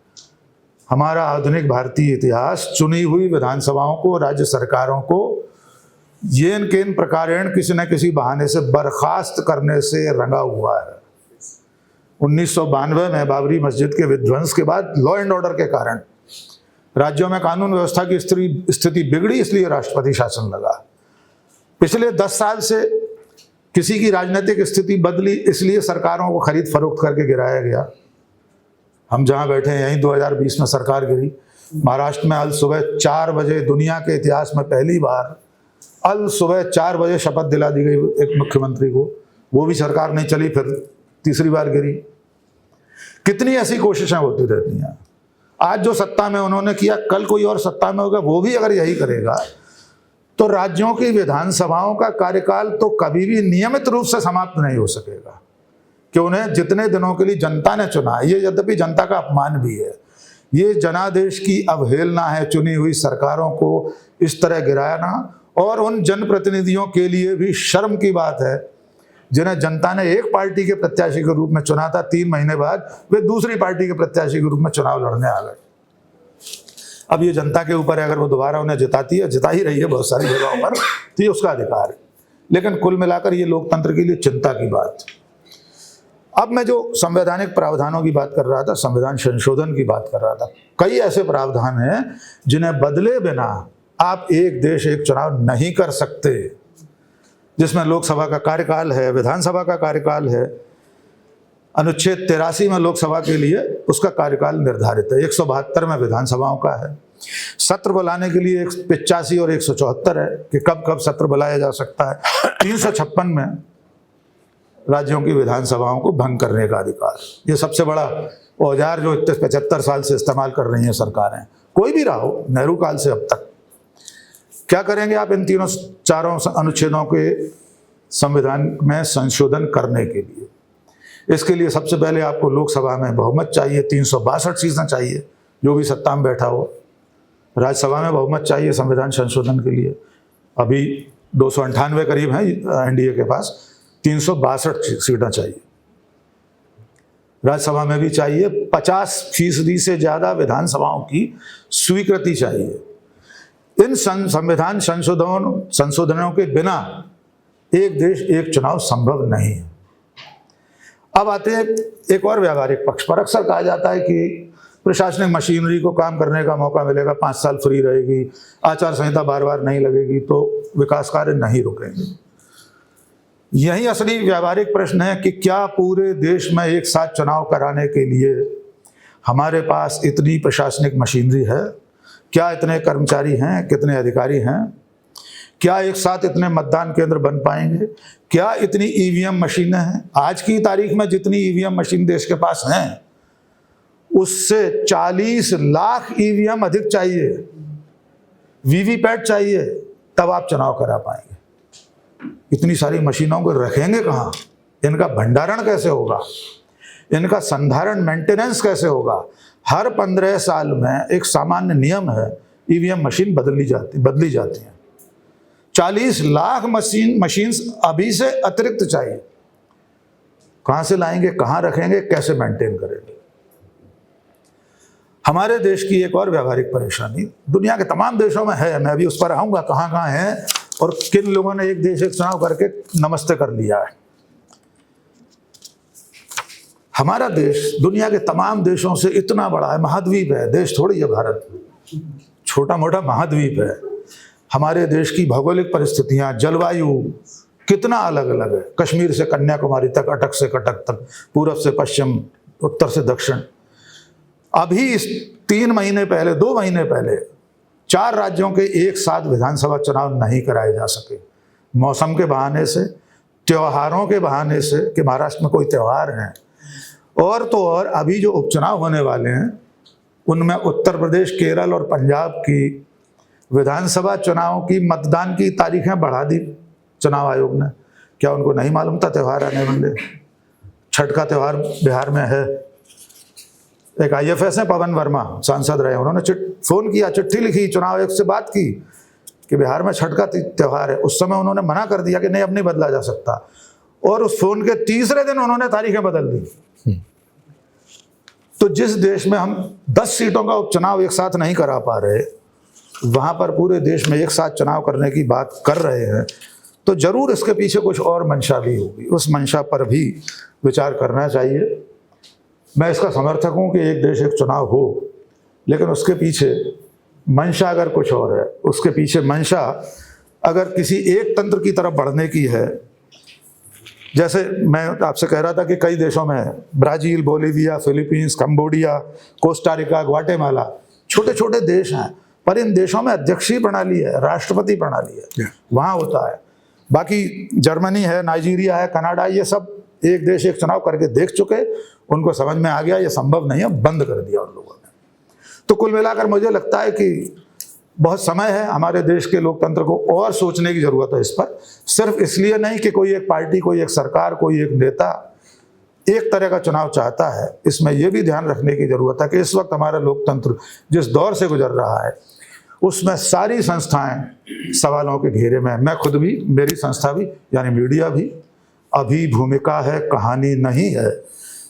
हमारा आधुनिक भारतीय इतिहास चुनी हुई विधानसभाओं को, राज्य सरकारों को येन केन प्रकारेण किसी न किसी बहाने से बर्खास्त करने से रंगा हुआ है। 1992 में बाबरी मस्जिद के विध्वंस के बाद लॉ एंड ऑर्डर के कारण राज्यों में कानून व्यवस्था की स्थिति बिगड़ी, इसलिए राष्ट्रपति शासन लगा। पिछले 10 साल से किसी की राजनीतिक स्थिति बदली, इसलिए सरकारों को खरीद फरोख्त करके गिराया गया। हम जहां बैठे हैं यहीं 2020 में सरकार गिरी। महाराष्ट्र में अल सुबह 4 बजे, दुनिया के इतिहास में पहली बार अल सुबह 4 बजे शपथ दिला दी गई एक मुख्यमंत्री को, वो भी सरकार नहीं चली, फिर तीसरी बार गिरी। कितनी ऐसी कोशिशें होती रहती हैं। आज जो सत्ता में उन्होंने किया, कल कोई और सत्ता में होगा, वो भी अगर यही करेगा तो राज्यों की विधानसभाओं का कार्यकाल तो कभी भी नियमित रूप से समाप्त नहीं हो सकेगा, कि उन्हें जितने दिनों के लिए जनता ने चुना, ये यद्यपि जनता का अपमान भी है, ये जनादेश की अवहेलना है चुनी हुई सरकारों को इस तरह गिराना, और उन जनप्रतिनिधियों के लिए भी शर्म की बात है जिन्हें जनता ने एक पार्टी के प्रत्याशी के रूप में चुना था, 3 महीने बाद वे दूसरी पार्टी के प्रत्याशी के रूप में चुनाव लड़ने आ गए। अब ये जनता के ऊपर है, अगर वो दोबारा उन्हें जिताती है, जिता ही रही है बहुत सारी जगहों पर, तो ये उसका अधिकार है। लेकिन कुल मिलाकर ये लोकतंत्र के लिए चिंता की बात। अब मैं जो संवैधानिक प्रावधानों की बात कर रहा था, संविधान संशोधन की बात कर रहा था, कई ऐसे प्रावधान हैं जिन्हें बदले बिना आप एक देश एक चुनाव नहीं कर सकते, जिसमें लोकसभा का कार्यकाल है, विधानसभा का कार्यकाल है। अनुच्छेद 83 में लोकसभा के लिए उसका कार्यकाल निर्धारित है, 172 में विधानसभाओं का है। सत्र बुलाने के लिए 85 और 174 है कि कब कब सत्र बुलाया जा सकता है। 356 में राज्यों की विधानसभाओं को भंग करने का अधिकार। ये सबसे बड़ा औजार जो 75 साल से इस्तेमाल कर रही हैं सरकारें, कोई भी रहा हो, नेहरू काल से अब तक। क्या करेंगे आप इन चारों अनुच्छेदों के संविधान में संशोधन करने के लिए? इसके लिए सबसे पहले आपको लोकसभा में बहुमत चाहिए, 362 सीटें चाहिए, जो भी सत्ता में बैठा हो। राज्यसभा में बहुमत चाहिए संविधान संशोधन के लिए, अभी 298 करीब हैं एनडीए के पास, 362 सीटें चाहिए। राज्यसभा में भी चाहिए, 50% से ज़्यादा विधानसभाओं की स्वीकृति चाहिए। इन संविधान संशोधनों के बिना एक देश एक चुनाव संभव नहीं है। अब आते हैं एक और व्यावहारिक पक्ष पर। अक्सर कहा जाता है कि प्रशासनिक मशीनरी को काम करने का मौका मिलेगा, 5 साल फ्री रहेगी, आचार संहिता बार बार नहीं लगेगी तो विकास कार्य नहीं रुकेंगे। यही असली व्यावहारिक प्रश्न है कि क्या पूरे देश में एक साथ चुनाव कराने के लिए हमारे पास इतनी प्रशासनिक मशीनरी है? क्या इतने कर्मचारी हैं, कितने अधिकारी हैं? क्या एक साथ इतने मतदान केंद्र बन पाएंगे? क्या इतनी ईवीएम मशीनें हैं? आज की तारीख में जितनी ईवीएम मशीन देश के पास हैं उससे 40 लाख ईवीएम अधिक चाहिए, वीवीपैट चाहिए, तब आप चुनाव करा पाएंगे। इतनी सारी मशीनों को रखेंगे कहाँ? इनका भंडारण कैसे होगा? इनका संधारण मेंटेनेंस कैसे होगा? हर 15 साल में एक सामान्य नियम है, ईवीएम मशीन बदली जाती हैं। 40 लाख मशीन्स अभी से अतिरिक्त चाहिए। कहाँ से लाएंगे, कहाँ रखेंगे, कैसे मेंटेन करेंगे? हमारे देश की एक और व्यावहारिक परेशानी दुनिया के तमाम देशों में है, मैं अभी उस पर आऊँगा कहाँ कहाँ है और किन लोगों ने एक देश एक चुनाव करके नमस्ते कर लिया है। हमारा देश दुनिया के तमाम देशों से इतना बड़ा है, महाद्वीप है, देश थोड़ी है भारत, छोटा मोटा महाद्वीप है। हमारे देश की भौगोलिक परिस्थितियां, जलवायु कितना अलग अलग है, कश्मीर से कन्याकुमारी तक, अटक से कटक तक, पूरब से पश्चिम, उत्तर से दक्षिण। अभी इस 2 महीने पहले 4 राज्यों के एक साथ विधानसभा चुनाव नहीं कराए जा सके, मौसम के बहाने से, त्योहारों के बहाने से कि महाराष्ट्र में कोई त्यौहार हैं, और तो और अभी जो उपचुनाव होने वाले हैं उनमें उत्तर प्रदेश, केरल और पंजाब की विधानसभा चुनाव की मतदान की तारीखें बढ़ा दी चुनाव आयोग ने। क्या उनको नहीं मालूम था त्यौहार आने वाले? छठ का त्यौहार बिहार में है। एक IFS है पवन वर्मा, सांसद रहे, उन्होंने फोन किया, चिट्ठी लिखी, चुनाव आयोग से बात की कि बिहार में छठ का त्यौहार है। उस समय उन्होंने मना कर दिया कि नहीं, अब नहीं बदला जा सकता, और उस फोन के तीसरे दिन उन्होंने तारीखें बदल दी। तो जिस देश में हम 10 सीटों का उपचुनाव एक साथ नहीं करा पा रहे, वहां पर पूरे देश में एक साथ चुनाव करने की बात कर रहे हैं, तो जरूर इसके पीछे कुछ और मंशा भी होगी। उस मंशा पर भी विचार करना चाहिए। मैं इसका समर्थक हूं कि एक देश एक चुनाव हो, लेकिन उसके पीछे मंशा अगर कुछ और है, उसके पीछे मंशा अगर किसी एक तंत्र की तरफ बढ़ने की है, जैसे मैं आपसे कह रहा था कि कई देशों में, Brazil, Bolivia, Philippines, Cambodia, Costa Rica, Guatemala, छोटे छोटे देश हैं, पर इन देशों में अध्यक्षीय प्रणाली है, राष्ट्रपति प्रणाली है, वहाँ होता है। बाकी जर्मनी है, नाइजीरिया है, कनाडा, ये सब एक देश एक चुनाव करके देख चुके, उनको समझ में आ गया ये संभव नहीं है, बंद कर दिया उन लोगों ने। तो कुल मिलाकर मुझे लगता है कि बहुत समय है हमारे देश के लोकतंत्र को और सोचने की जरूरत है इस पर। सिर्फ इसलिए नहीं कि कोई एक पार्टी, कोई एक सरकार, कोई एक नेता एक तरह का चुनाव चाहता है, इसमें यह भी ध्यान रखने की जरूरत है कि इस वक्त हमारा लोकतंत्र जिस दौर से गुजर रहा है उसमें सारी संस्थाएं सवालों के घेरे में। मैं खुद भी, मेरी संस्था भी, यानी मीडिया भी, अभी भूमिका है, कहानी नहीं है,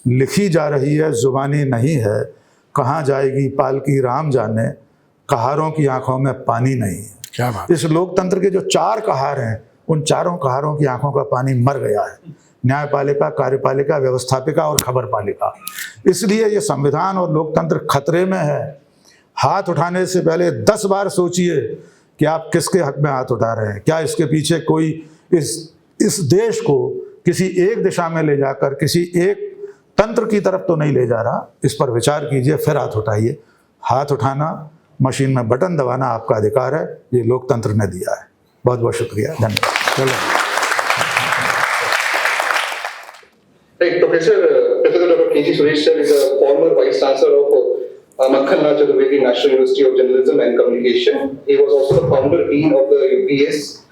लिखी जा रही है, जुबानी नहीं है। कहाँ जाएगी पालकी राम जाने, कहारों की आंखों में पानी नहीं है। क्या बात। इस लोकतंत्र के जो 4 कहार हैं, उन चारों कहारों की आंखों का पानी मर गया है, न्यायपालिका, कार्यपालिका, व्यवस्थापिका और खबरपालिका। इसलिए ये संविधान और लोकतंत्र खतरे में है। हाथ उठाने से पहले 10 बार सोचिए कि आप किसके हक में हाथ उठा रहे हैं। क्या इसके पीछे कोई इस देश को किसी एक दिशा में ले जाकर किसी एक तंत्र की तरफ तो नहीं ले जा रहा? इस पर विचार कीजिए, फिर हाथ उठाइए। हाथ उठाना, मशीन में बटन दबाना आपका अधिकार है, ये लोकतंत्र ने दिया है। बहुत बहुत शुक्रिया, धन्यवाद। चलो। Professor Dr. K.G. Suresh sir is a former Vice Chancellor of Makhanlal Chaturvedi National University of Journalism and Communication. He was also the founder Dean of the UPS.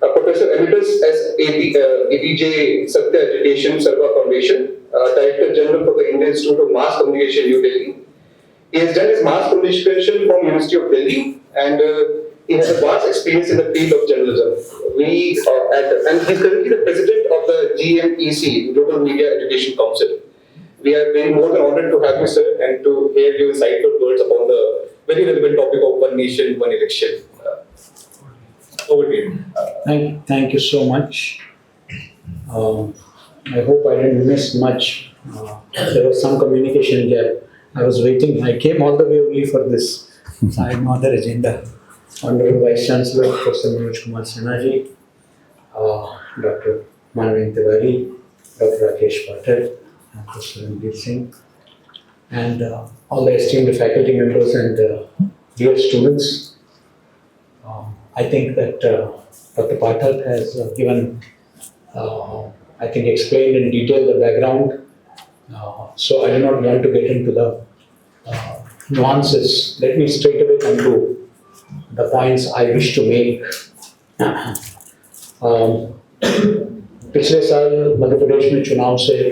Professor Emeritus as APJ Satya Education Sarva Foundation, Director General for the Indian Institute of Mass Communication, New Delhi. He has done his mass communication from University of Delhi, and he has a vast experience in the field of journalism. And he is currently the president of the GMEC, Global Media Education Council. We are very more than honored to have you, sir, and to hear your insightful words upon the very relevant topic of one nation, one election. Over to you. Thank you so much. I hope I didn't miss much. There was some communication gap. I was waiting. I came all the way only for this. I had no other agenda. Honorable Vice Chancellor, Professor Manoj Kumar Sinha ji, Dr. Manavendra Tiwari, Dr. Rakesh Patel, and Professor Ranveer Singh, and all the esteemed faculty members and dear students. I think that Dr. Patel has given, I think, explained in detail the background. So I do not want to get into the nuances. Let me straight away come to the points I wish to make. पिछले साल मध्य प्रदेश में चुनाव से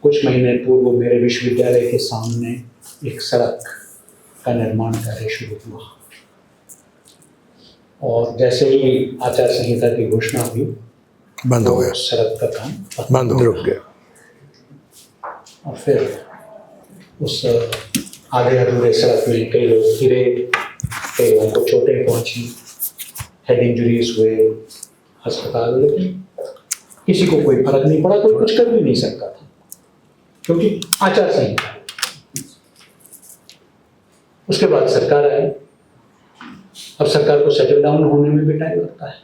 कुछ महीने पूर्व मेरे विश्वविद्यालय के सामने एक सड़क का निर्माण कार्य शुरू हुआ, और जैसे ही आचार संहिता की घोषणा हुई बंद हो गया, सड़क का काम बंद हो गया। और फिर उस आधे अधूरे सड़क में कई लोग गिरे, कई लोगों को चोटें पहुंची, हेड इंजरीज हुए, अस्पताल, लेकिन किसी को कोई फर्क नहीं पड़ा, कोई कुछ कर भी नहीं सकता था क्योंकि आचार संहिता। उसके बाद सरकार आई। अब सरकार को सेटल डाउन होने में भी टाइम लगता है।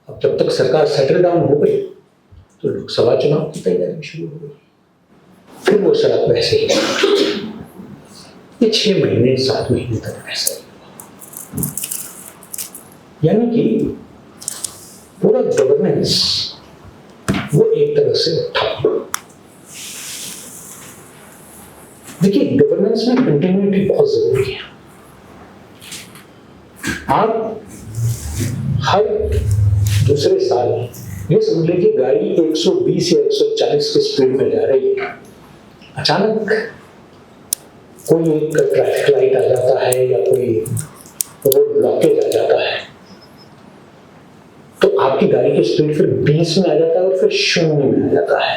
अब जब तक सरकार सेटल डाउन हो गई तो लोकसभा चुनाव की तैयारी शुरू हो गई। फिर वो सड़क वैसे ही, ये 6 महीने 7 महीने तक वैसे ही, यानी कि पूरा गवर्नेंस वो एक तरह से ठप। देखिए, गवर्नेंस में कंटिन्यूटी बहुत जरूरी है। आप हर दूसरे साल ये समझ लीजिए गाड़ी 120 या 140 की स्पीड में जा रही है, अचानक कोई एक ट्रैफिक लाइट आ जाता है या कोई रोड ब्लॉकेज आ जाता है, तो आपकी गाड़ी की स्पीड फिर 20 में आ जाता है और फिर 0 में आ जाता है।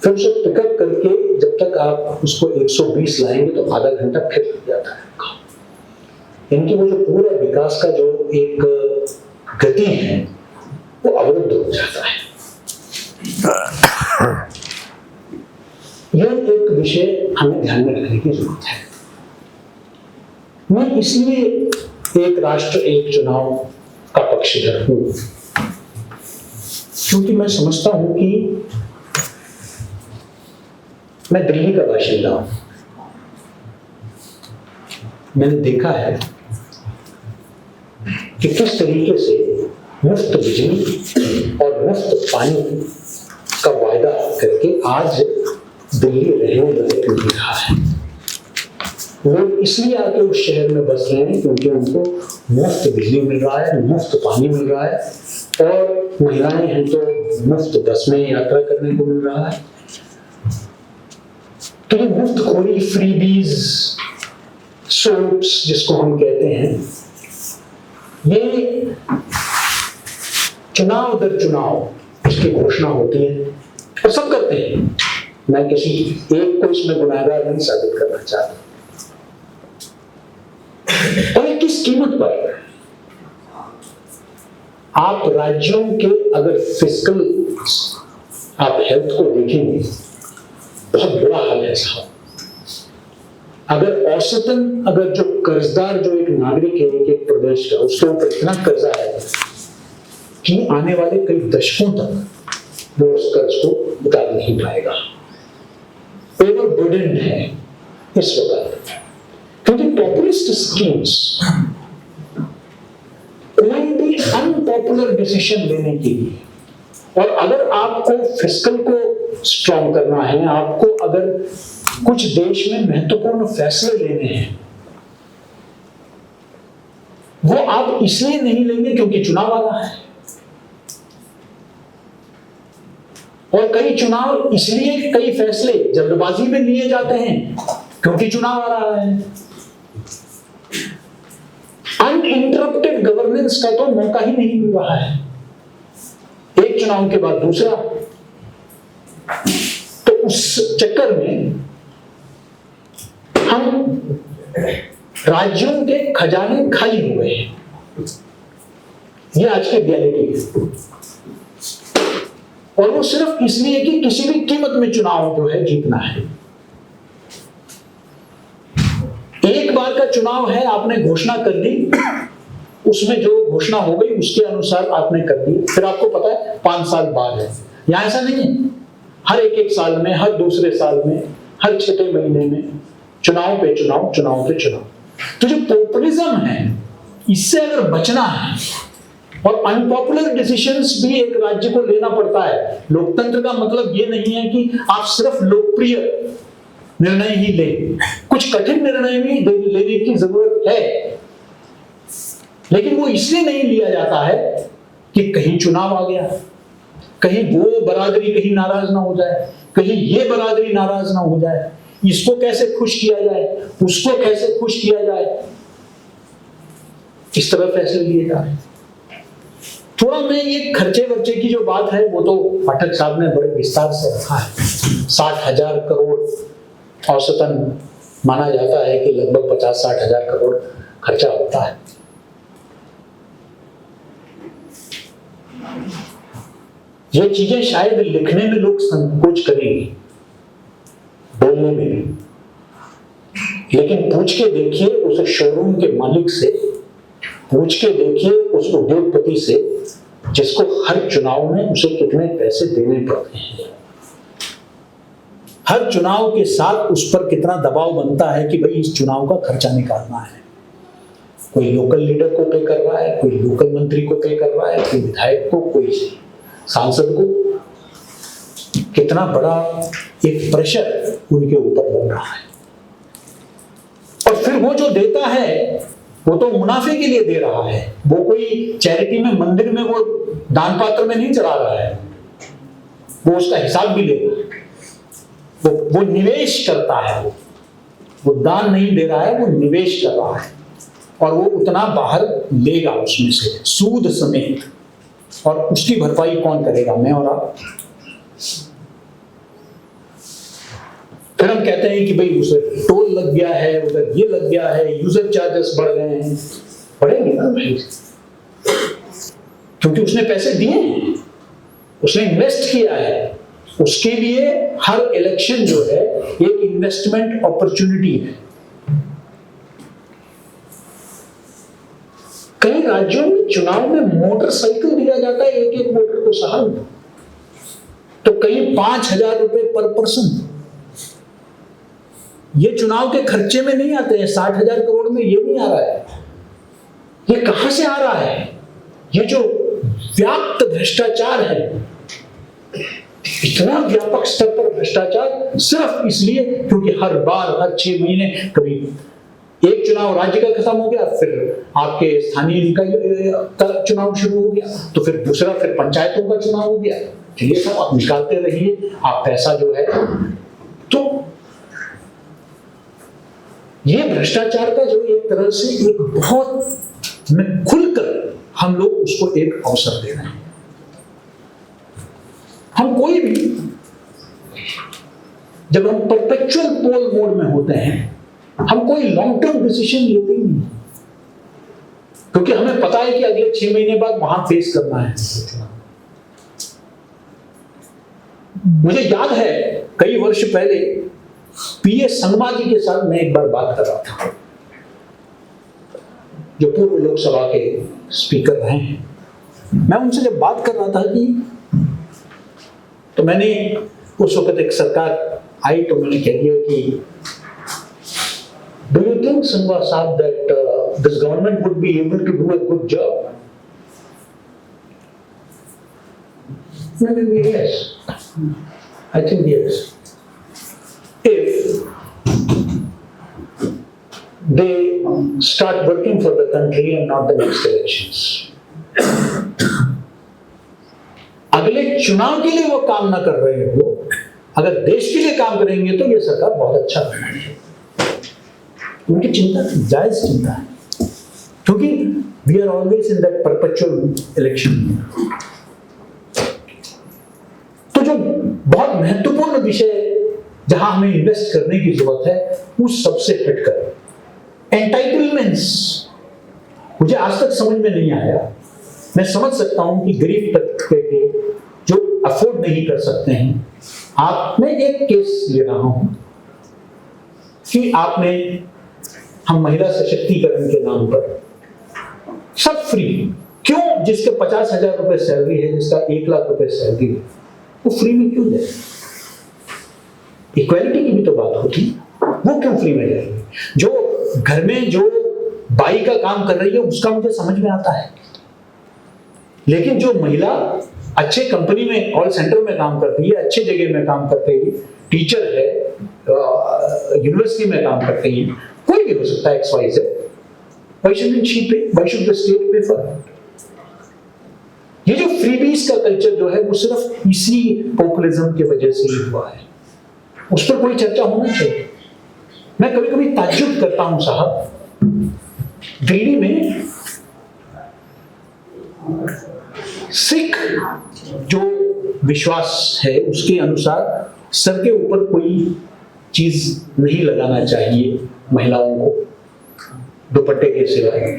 फिर उसे पिकअप करके जब तक आप उसको 120 लाएंगे तो आधा घंटा फिर लग जाता है। इनकी वो जो पूरा विकास का जो एक गति है वो अवरुद्ध हो जाता है। यह एक विषय हमें ध्यान में रखने की जरूरत है। मैं इसलिए एक राष्ट्र एक चुनाव का पक्षधर हूं क्योंकि मैं समझता हूं कि मैं दिल्ली का बाशिंदा हूं। मैंने देखा है कि किस तरीके से मुफ्त बिजली और मुफ्त पानी का वायदा करके आज दिल्ली रहने लायक नहीं रहा है। लोग इसलिए आके उस शहर में बस रहे हैं क्योंकि उनको मुफ्त बिजली मिल रहा है, मुफ्त पानी मिल रहा है, और महिलाएं हैं तो मुफ्त बस में यात्रा करने को मिल रहा है। तो ये मुफ्त खोरी, फ्रीबीज, सोप्स जिसको हम कहते हैं, ये चुनाव दर चुनाव इसकी घोषणा होती है और सब करते हैं। मैं किसी एक को इसमें गुनाहगार नहीं साबित करना चाहता। और ये किस कीमत पर? आप राज्यों के अगर फिस्कल आप हेल्थ को देखेंगे, बहुत बुरा हाल है साहब। अगर औसतन अगर जो कर्जदार जो एक नागरिक है एक प्रदेश का, उसके ऊपर इतना कर्जा है कि आने वाले कई दशकों तक वो उस कर्ज को उतार नहीं पाएगा। ओवरबर्डन है इस वक्त, क्योंकि पॉपुलिस्ट स्कीम्स कोई भी अनपॉपुलर डिसीजन लेने के लिए, और अगर आपको फिस्कल को स्ट्रॉन्ग करना है, आपको अगर कुछ देश में महत्वपूर्ण फैसले लेने हैं, वो आप इसलिए नहीं लेंगे क्योंकि चुनाव आ रहा है। और कई चुनाव इसलिए कई फैसले जल्दबाजी में लिए जाते हैं क्योंकि चुनाव आ रहा है। अनइंटरप्टेड गवर्नेंस का तो मौका ही नहीं मिल रहा है, एक चुनाव के बाद दूसरा। तो उस चक्कर में हम राज्यों के खजाने खाली हो गए हैं। ये आज की रियलिटी है। और वो सिर्फ इसलिए कि किसी भी कीमत में चुनाव जो है जीतना है। एक बार का चुनाव है, आपने घोषणा कर दी, उसमें जो घोषणा हो गई उसके अनुसार आपने कर दी, फिर आपको पता है 5 साल बाद है। यहां ऐसा नहीं है, हर एक साल में, हर दूसरे साल में, हर 6 महीने में चुनाव पे चुनाव, चुनाव पे चुनाव। तो जो पॉपुलिज्म है, इससे अगर बचना है, और अनपॉपुलर डिसीजंस भी एक राज्य को लेना पड़ता है। लोकतंत्र का मतलब ये नहीं है कि आप सिर्फ लोकप्रिय निर्णय ही लें, कुछ कठिन निर्णय भी लेने की जरूरत है, लेकिन वो इसलिए नहीं लिया जाता है कि कहीं चुनाव आ गया, कहीं वो बरादरी कहीं नाराज ना हो जाए, कहीं ये बरादरी नाराज ना हो जाए, इसको कैसे खुश किया जाए, उसको कैसे खुश किया जाए, इस तरह फैसले लिए जा रहे हैं। थोड़ा मैं ये खर्चे वर्चे की जो बात है वो तो पाठक साहब ने बड़े विस्तार से रखा है। 60,000 करोड़ औसतन माना जाता है कि लगभग 50-60,000 करोड़ खर्चा होता है। ये चीजें शायद लिखने में लोग संकोच करेंगे, बोलने में भी, लेकिन पूछ के देखिए उस शोरूम के मालिक से, पूछ के देखिए उस उद्योगपति से जिसको हर चुनाव में उसे कितने पैसे देने पड़ते हैं। हर चुनाव के साथ उस पर कितना दबाव बनता है कि भाई इस चुनाव का खर्चा निकालना है। कोई लोकल लीडर को पे कर रहा है, कोई लोकल मंत्री को पे कर रहा है, कोई विधायक को, कोई सांसद को। कितना बड़ा एक प्रेशर उनके ऊपर बन रहा है। और फिर वो जो देता है वो तो मुनाफे के लिए दे रहा है, वो कोई चैरिटी में, मंदिर में, वो दान पात्र में नहीं चढ़ा रहा है, वो उसका हिसाब भी लेगा। वो निवेश करता है, वो दान नहीं दे रहा है, वो निवेश कर रहा है, और वो उतना बाहर लेगा उसमें से सूद समेत, और उसकी भरपाई कौन करेगा? मैं और आप। फिर हम कहते हैं कि भाई उसे टोल लग गया है, उधर ये लग गया है, यूजर चार्जेस बढ़ गए हैं। बढ़ेंगे ना भाई, क्योंकि उसने पैसे दिए हैं, उसने इन्वेस्ट किया है। उसके लिए हर इलेक्शन जो है एक इन्वेस्टमेंट अपॉर्चुनिटी है। कई राज्यों में चुनाव में मोटरसाइकिल दिया जाता है, एक एक वोटर को साल में, तो कहीं 5,000 रुपए पर पर्सन। ये चुनाव के खर्चे में नहीं आते हैं, 60,000 करोड़ में ये नहीं आ रहा है। ये कहां से आ रहा है? ये जो व्याप्त भ्रष्टाचार है, इतना व्यापक स्तर पर भ्रष्टाचार, सिर्फ इसलिए क्योंकि हर बार, हर 6 महीने, कभी एक चुनाव राज्य का खत्म हो गया, फिर आपके स्थानीय निकाय का चुनाव शुरू हो गया, तो फिर दूसरा, फिर पंचायतों का चुनाव हो गया। ये सब आप निकालते रहिए, आप पैसा जो है। तो ये भ्रष्टाचार का जो एक तरह से एक बहुत में खुलकर हम लोग उसको एक अवसर दे रहे हैं। हम कोई भी, जब हम परपेचुअल पोल मोड में होते हैं, हम कोई लॉन्ग टर्म डिसीजन लेते ही नहीं, क्योंकि हमें पता है कि अगले 6 महीने बाद वहां फेस करना है। मुझे याद है कई वर्ष पहले पीएस संगमा जी के साथ मैं एक बार बात कर रहा था, जो पूर्व लोकसभा के स्पीकर रहे हैं। मैं उनसे जब बात कर रहा था कि, तो मैंने उस वक्त एक सरकार आई, तो मैंने कह दिया कि डू यू थिंक संगमा साहब that this government would be able to do a good job? Yes, I think yes. If they start working for the country and not the next elections. अगले चुनाव के लिए वो काम ना कर रहे हो, अगर देश के लिए काम करेंगे तो ये सरकार बहुत अच्छा है। उनकी चिंता जायज चिंता है, क्योंकि we are always in that perpetual election. तो जो बहुत महत्वपूर्ण विषय जहां हमें इन्वेस्ट करने की जरूरत है उस सबसे हटकर एंटाइटलमेंट्स मुझे आज तक समझ में नहीं आया। मैं समझ सकता हूं कि गरीब तबके के जो अफोर्ड नहीं कर सकते हैं, मैं एक केस ले रहा हूं कि आपने हम महिला सशक्तिकरण के नाम पर सब फ्री क्यों, जिसके 50,000 रुपए सैलरी है, जिसका 1 लाख रुपए सैलरी है, वो फ्री में क्यों दे? इक्वालिटी की भी तो बात होती, वो क्यों फ्री में जाएगी? जो घर में जो बाई का काम कर रही है उसका मुझे समझ में आता है, लेकिन जो महिला अच्छे कंपनी में कॉल सेंटर में काम करती है, अच्छे जगह में काम करती है, टीचर है, यूनिवर्सिटी में काम करती है, कोई भी हो सकता है XYZ, why shouldn't she pay? Why should the state pay for it? ये जो फ्रीबीज का कल्चर जो है वो सिर्फ इसी पॉपुलिज्म की वजह से ही हुआ है, उस पर कोई चर्चा होना चाहिए। मैं कभी कभी ताज्जुब करता हूं साहब, दिल्ली में सिख जो विश्वास है उसके अनुसार सर के ऊपर कोई चीज नहीं लगाना चाहिए महिलाओं को दुपट्टे के सिवाय,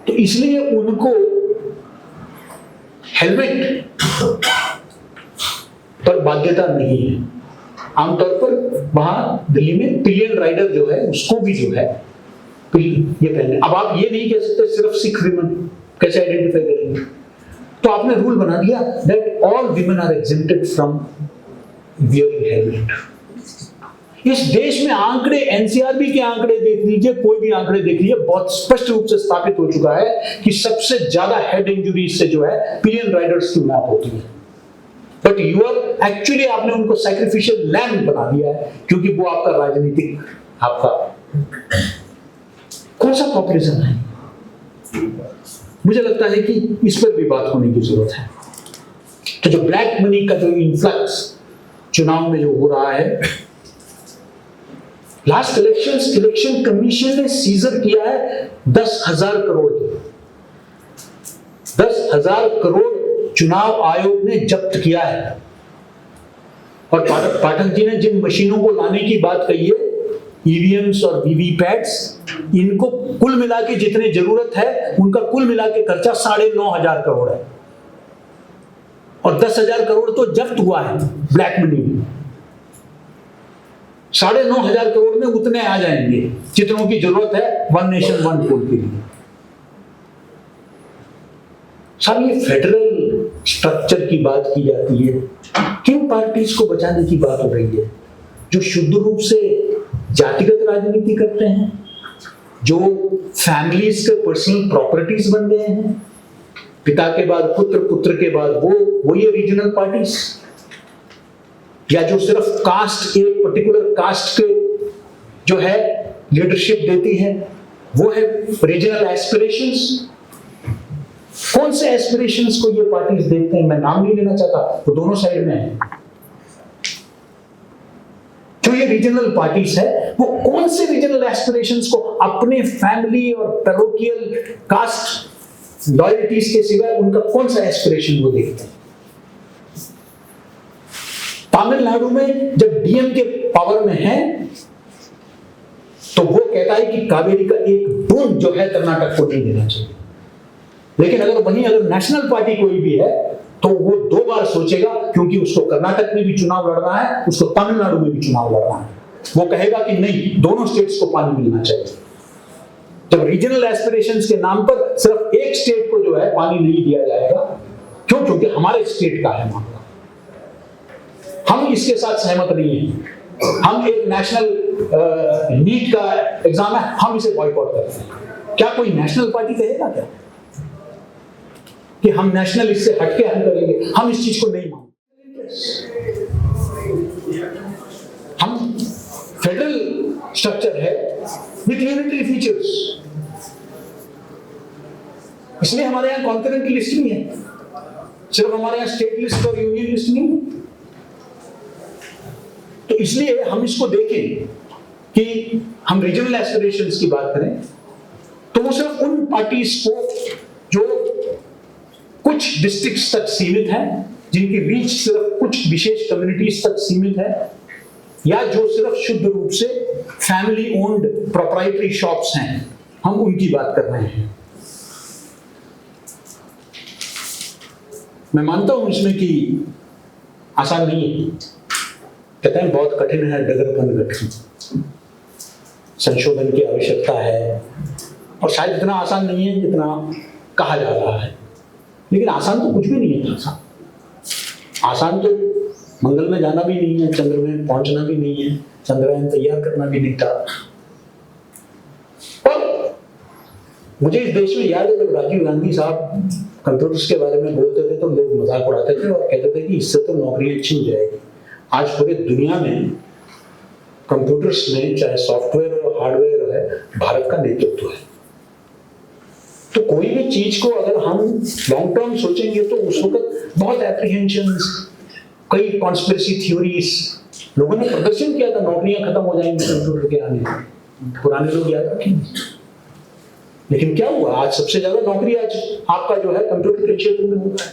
तो इसलिए उनको हेलमेट पर बाध्यता नहीं है। आमतौर पर वहां दिल्ली में पिलियन राइडर जो है उसको भी जो है ये पहनने। अब आप ये नहीं कह सकते सिर्फ सिख विमेन, कैसे आइडेंटिफाई करेंगे? तो आपने रूल बना दिया that all women are exempted from wearing helmet. इस देश में आंकड़े, एनसीआरबी के आंकड़े देख लीजिए, कोई भी आंकड़े देख लीजिए, बहुत स्पष्ट रूप से स्थापित हो चुका है कि सबसे ज्यादा हेड इंजुरीज से जो है पिलियन राइडर्स की मौत होती है। बट यू आर एक्चुअली, आपने उनको सैक्रिफिशियल लैम्ब बना दिया है, क्योंकि वो आपका राजनीतिक, आपका कौन सा पॉपुलिज्म है? मुझे लगता है कि इस पर भी बात होने की जरूरत है। तो जो ब्लैक मनी का जो इन्फ्लक्स चुनाव में जो हो रहा है, लास्ट इलेक्शन कमीशन ने सीजर किया है 10,000 करोड़, 10,000 करोड़ चुनाव आयोग ने जब्त किया है। और पाठक जी ने जिन मशीनों को लाने की बात कही है, ईवीएम्स और वीवीपैट्स, इनको कुल मिला के जितने जरूरत है उनका कुल मिला के खर्चा 9,500 करोड़ है, और 10,000 करोड़ तो जब्त हुआ है ब्लैक मनी में। 9,500 करोड़ में उतने आ जाएंगे जितनों की जरूरत है वन नेशन वन पोल के लिए। साहब, ये फेडरल स्ट्रक्चर की बात की जाती है, किन पार्टीज को बचाने की बात हो रही है? जो शुद्ध रूप से जातिगत राजनीति करते हैं, जो फैमिलीज के पर्सनल प्रॉपर्टीज बन गए हैं, पिता के बाद पुत्र, पुत्र के बाद वो ये रीजनल पार्टीज, या जो सिर्फ कास्ट, एक पर्टिकुलर कास्ट के जो है लीडरशिप देती है, वो है रीजनल एस्पिरेशंस। कौन से एस्पिरेशंस को ये पार्टीज देखते हैं? मैं नाम नहीं लेना चाहता, वो दोनों साइड में है। जो ये रीजनल पार्टीज है, वो कौन से रीजनल एस्पिरेशंस को अपने फैमिली और पैरोकियल कास्ट लॉयल्टीज के सिवाय उनका कौन सा एस्पिरेशन वो देखते हैं? तमिलनाडु में जब डीएमके पावर में है तो वो कहता है कि कावेरी का एक बूंद जो है कर्नाटक को नहीं देना चाहिए, लेकिन अगर नेशनल पार्टी कोई भी है तो वो 2 बार सोचेगा, क्योंकि उसको कर्नाटक में भी चुनाव लड़ना है, उसको तमिलनाडु में भी चुनाव लड़ना है। वो कहेगा कि नहीं, दोनों स्टेट्स को पानी मिलना चाहिए। जब रीजनल एस्पिरेशंस के नाम पर सिर्फ एक स्टेट को जो है पानी नहीं दिया जाएगा, क्यों? क्योंकि हमारे स्टेट का है मामला, हम इसके साथ सहमत नहीं हैं। हम एक नेशनल नीट का एग्जाम है, हम इसे बॉयकॉट करते हैं। क्या कोई नेशनल पार्टी कहेगा क्या कि हम नेशनल इससे हटके हम करेंगे? हम इस चीज को नहीं मानते। हम फेडरल स्ट्रक्चर है विद यूनिटरी फीचर्स, इसलिए हमारे यहां कॉन्करेंट लिस्ट नहीं है, सिर्फ हमारे यहां स्टेट लिस्ट और यूनियन लिस्ट नहीं है। तो इसलिए हम इसको देखें कि हम रीजनल एस्पिरेशंस की बात करें तो वो सिर्फ उन पार्टीज को जो कुछ डिस्ट्रिक्ट्स तक सीमित है, जिनकी रीच सिर्फ कुछ विशेष कम्युनिटीज तक सीमित है, या जो सिर्फ शुद्ध रूप से फैमिली ओन्ड प्रोप्राइटरी शॉप्स हैं, हम उनकी बात कर रहे हैं। मैं मानता हूं इसमें कि आसान नहीं है, कहते हैं बहुत कठिन है डगरपन कठिन, संशोधन की आवश्यकता है और शायद इतना आसान नहीं है जितना कहा जा रहा है। लेकिन आसान तो कुछ भी नहीं है। आसान तो मंगल में जाना भी नहीं है, चंद्र में पहुंचना भी नहीं है, चंद्रयान तैयार करना भी नहीं था। और मुझे इस देश में याद है जब राजीव गांधी साहब कंप्यूटर्स के बारे में बोलते थे तो लोग मजाक उड़ाते थे और कहते थे कि इससे तो नौकरियां छिन जाएगी। आज पूरे दुनिया में कंप्यूटर्स में चाहे सॉफ्टवेयर और हार्डवेयर है, भारत का नेतृत्व है। तो कोई भी चीज को अगर हम लॉन्ग टर्म सोचेंगे तो उस वक्त बहुत एप्रीहेंशंस, कई कॉन्स्पिरेसी थ्योरीज, लोगों ने प्रदर्शन किया था नौकरियां खत्म हो जाएंगी कंप्यूटर के आने में। पुराने लोग याद रखेंगे। लेकिन क्या हुआ? आज सबसे ज्यादा नौकरी आज आपका जो है कंप्यूटर के क्षेत्र में होता है।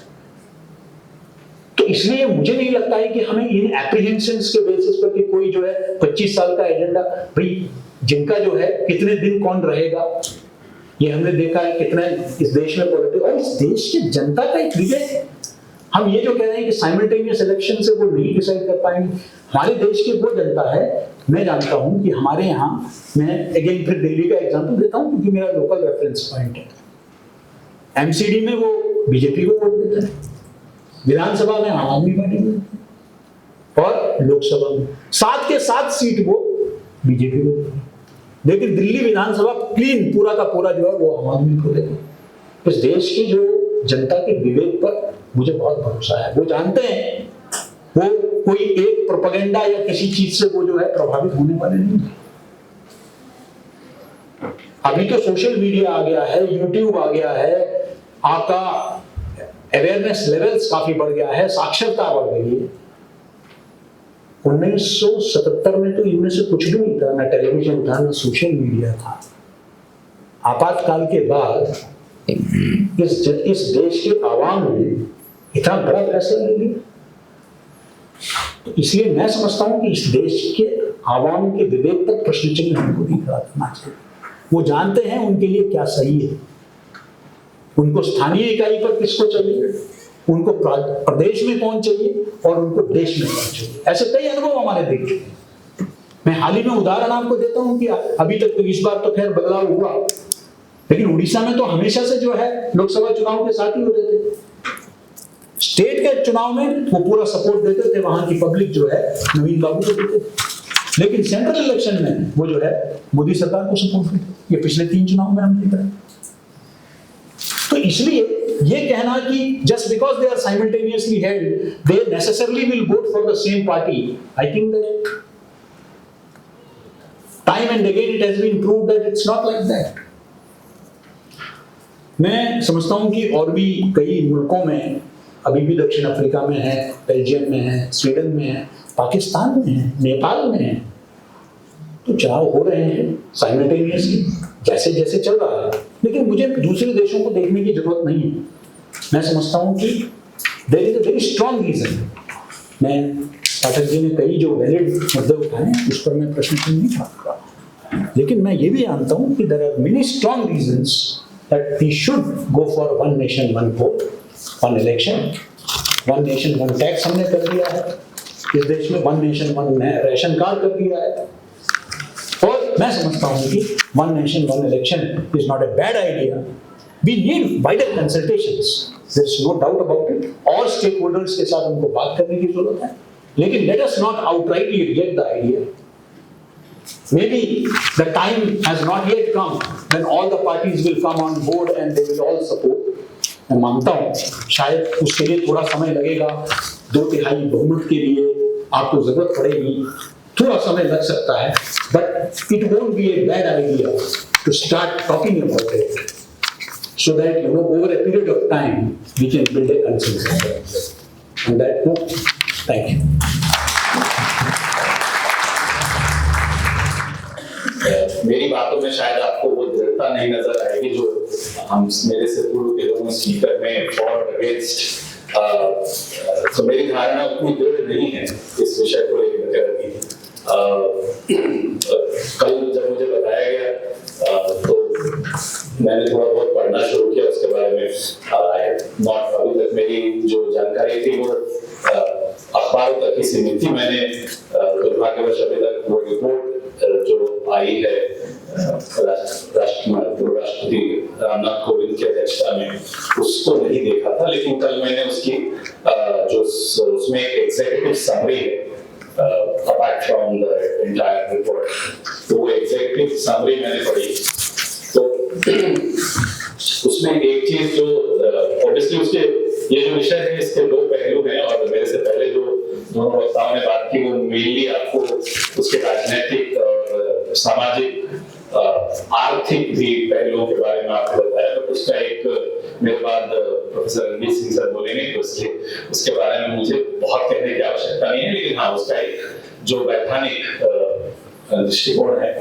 तो इसलिए मुझे नहीं लगता है कि हमें इन एप्रीहेंशंस के बेसिस पर कि कोई जो है 25 साल का एजेंडा, भाई जिनका जो है कितने दिन कौन रहेगा, ये हमने देखा है कितना इस देश में पॉलिटिक्स और इस देश की जनता का एक विवेक। हम ये जो कह रहे हैं कि साइमल्टेनियस इलेक्शन से वो नहीं डिसाइड कर पाएंगे, हमारे देश की वो जनता है। मैं जानता हूं कि हमारे यहाँ, मैं अगेन फिर दिल्ली का एग्जांपल देता हूं क्योंकि मेरा लोकल रेफरेंस पॉइंट है। एमसीडी में वो बीजेपी को वोट देते हैं, विधानसभा में आम आदमी पार्टी को और लोकसभा में 7 के 7 सीट वो बीजेपी को देते हैं। लेकिन दिल्ली विधानसभा क्लीन पूरा का पूरा जो है वो आम आदमी को देते हैं। इस देश की जो जनता के विवेक पर मुझे बहुत भरोसा है। वो जानते हैं वो कोई एक प्रोपेगेंडा या किसी चीज से वो जो है प्रभावित होने वाले नहीं है। अभी तो सोशल मीडिया आ गया है, यूट्यूब आ गया है, आपका अवेयरनेस लेवल्स काफी बढ़ गया है, साक्षरता बढ़ गई है। 1977 में तो इनमें से कुछ भी नहीं था, ना टेलीविजन था, ना सोशल मीडिया था। आपातकाल के बाद इस देश के आवाम ने इतना बड़ा फैसला ले लिया। तो इसलिए मैं समझता हूं कि इस देश के आवाम के विवेक पर प्रश्न चिन्ह हमको नहीं खड़ा करना चाहिए। वो जानते हैं उनके लिए क्या सही है, उनको स्थानीय इकाई पर किसको चाहिए, उनको प्रदेश में कौन चाहिए और उनको देश में कौन चाहिए। ऐसे कई अनुभव हमारे देख चुके हैं। मैं हाल ही में उदाहरण आपको देता हूं कि अभी तक तो इस बार तो खैर बदलाव हुआ, लेकिन उड़ीसा में तो हमेशा से जो है लोकसभा चुनाव के साथ ही होते थे। स्टेट के चुनाव में वो पूरा सपोर्ट देते थे, वहां की पब्लिक जो है नवीन बाबू को देते थे। लेकिन सेंट्रल इलेक्शन में वो जो है मोदी सरकार को सपोर्ट देते। ये पिछले 3 चुनाव में हम देख रहे हैं। तो इसलिए ये कहना कि just because they are simultaneously held they necessarily will vote for the same party, I think that time and again it has been proved that it's not like that. मैं समझता हूं कि और भी कई मुल्कों में, अभी भी दक्षिण अफ्रीका में है, बेल्जियम में है, स्वीडन में है, पाकिस्तान में है, नेपाल में है, तो चुनाव हो रहे हैं साइमल्टेनियसली जैसे जैसे चल रहा है। लेकिन मुझे दूसरे देशों को देखने की जरूरत नहीं है। मैं समझता हूं कि there is a very strong reason. मैं पाठक जी ने कई जो वैलिड मुद्दे उठाए हैं उस पर मैं प्रश्न चिन्ह नहीं उठाऊंगा, लेकिन मैं ये भी जानता हूं कि there are many strong reasons that we should go for one nation one vote, one election, one nation one tax हमने कर दिया है इस देश में, one nation one ration card कर दिया है। और मैं समझता हूँ कि one nation one election is not a bad idea. We need wider consultations. There is no doubt about it. और stakeholders के साथ उनको बात करने की जरूरत है। लेकिन let us not outrightly reject the idea. Maybe the time has not yet come when all the parties will come on board and they will all support. मैं मानता हूँ शायद उसके लिए थोड़ा समय लगेगा, 2/3 बहुमत के लिए आपको जरूरत पड़ेगी, थोड़ा समय लग सकता है, but it won't be a bad idea to start talking about it so that over a period of time we can build a consensus. On that note, thank you. मेरी बातों में शायद आपको वो दृढ़ता नहीं नजर आएगी जो हम मेरे से पूर्व के दोनों स्पीकर में फॉर अगेंस्ट, तो मेरी धारणा उतनी दृढ़ नहीं है इस विषय को लेकर अभी। कल जब मुझे बताया गया तो मैंने थोड़ा बहुत पढ़ना शुरू किया उसके बारे में। नॉट अभी तक मेरी जो जानकारी थी वो अखबारों तक ही सीमित थी। मैंने दुर्भाग्यवश अभी तक वो रिपोर्ट जो आई है राष्ट्रपति रामनाथ कोविंद की अध्यक्षता में उसको नहीं देखा था, लेकिन कल मैंने उसकी जो उसमें एक एग्जीक्यूटिव समरी है apart from the entire report, तो वो एग्जीक्यूटिव समरी मैंने पढ़ी। तो उसमें एक चीज जो ऑब्वियसली उसके ये जो विषय है इसके दो पहलू हैं, और मेरे से पहले जो दोनों वक्ताओं ने बात की वो मेनली आपको उसके राजनीतिक और सामाजिक आर्थिक भी पहलुओं के बारे में आपको बताया। तो उसका एक मेरे बाद प्रोफेसर रणवीर सिंह सर बोलेंगे तो इसलिए उसके बारे में मुझे बहुत कहने की आवश्यकता नहीं है, लेकिन हाँ उसका एक जो वैधानिक दृष्टिकोण है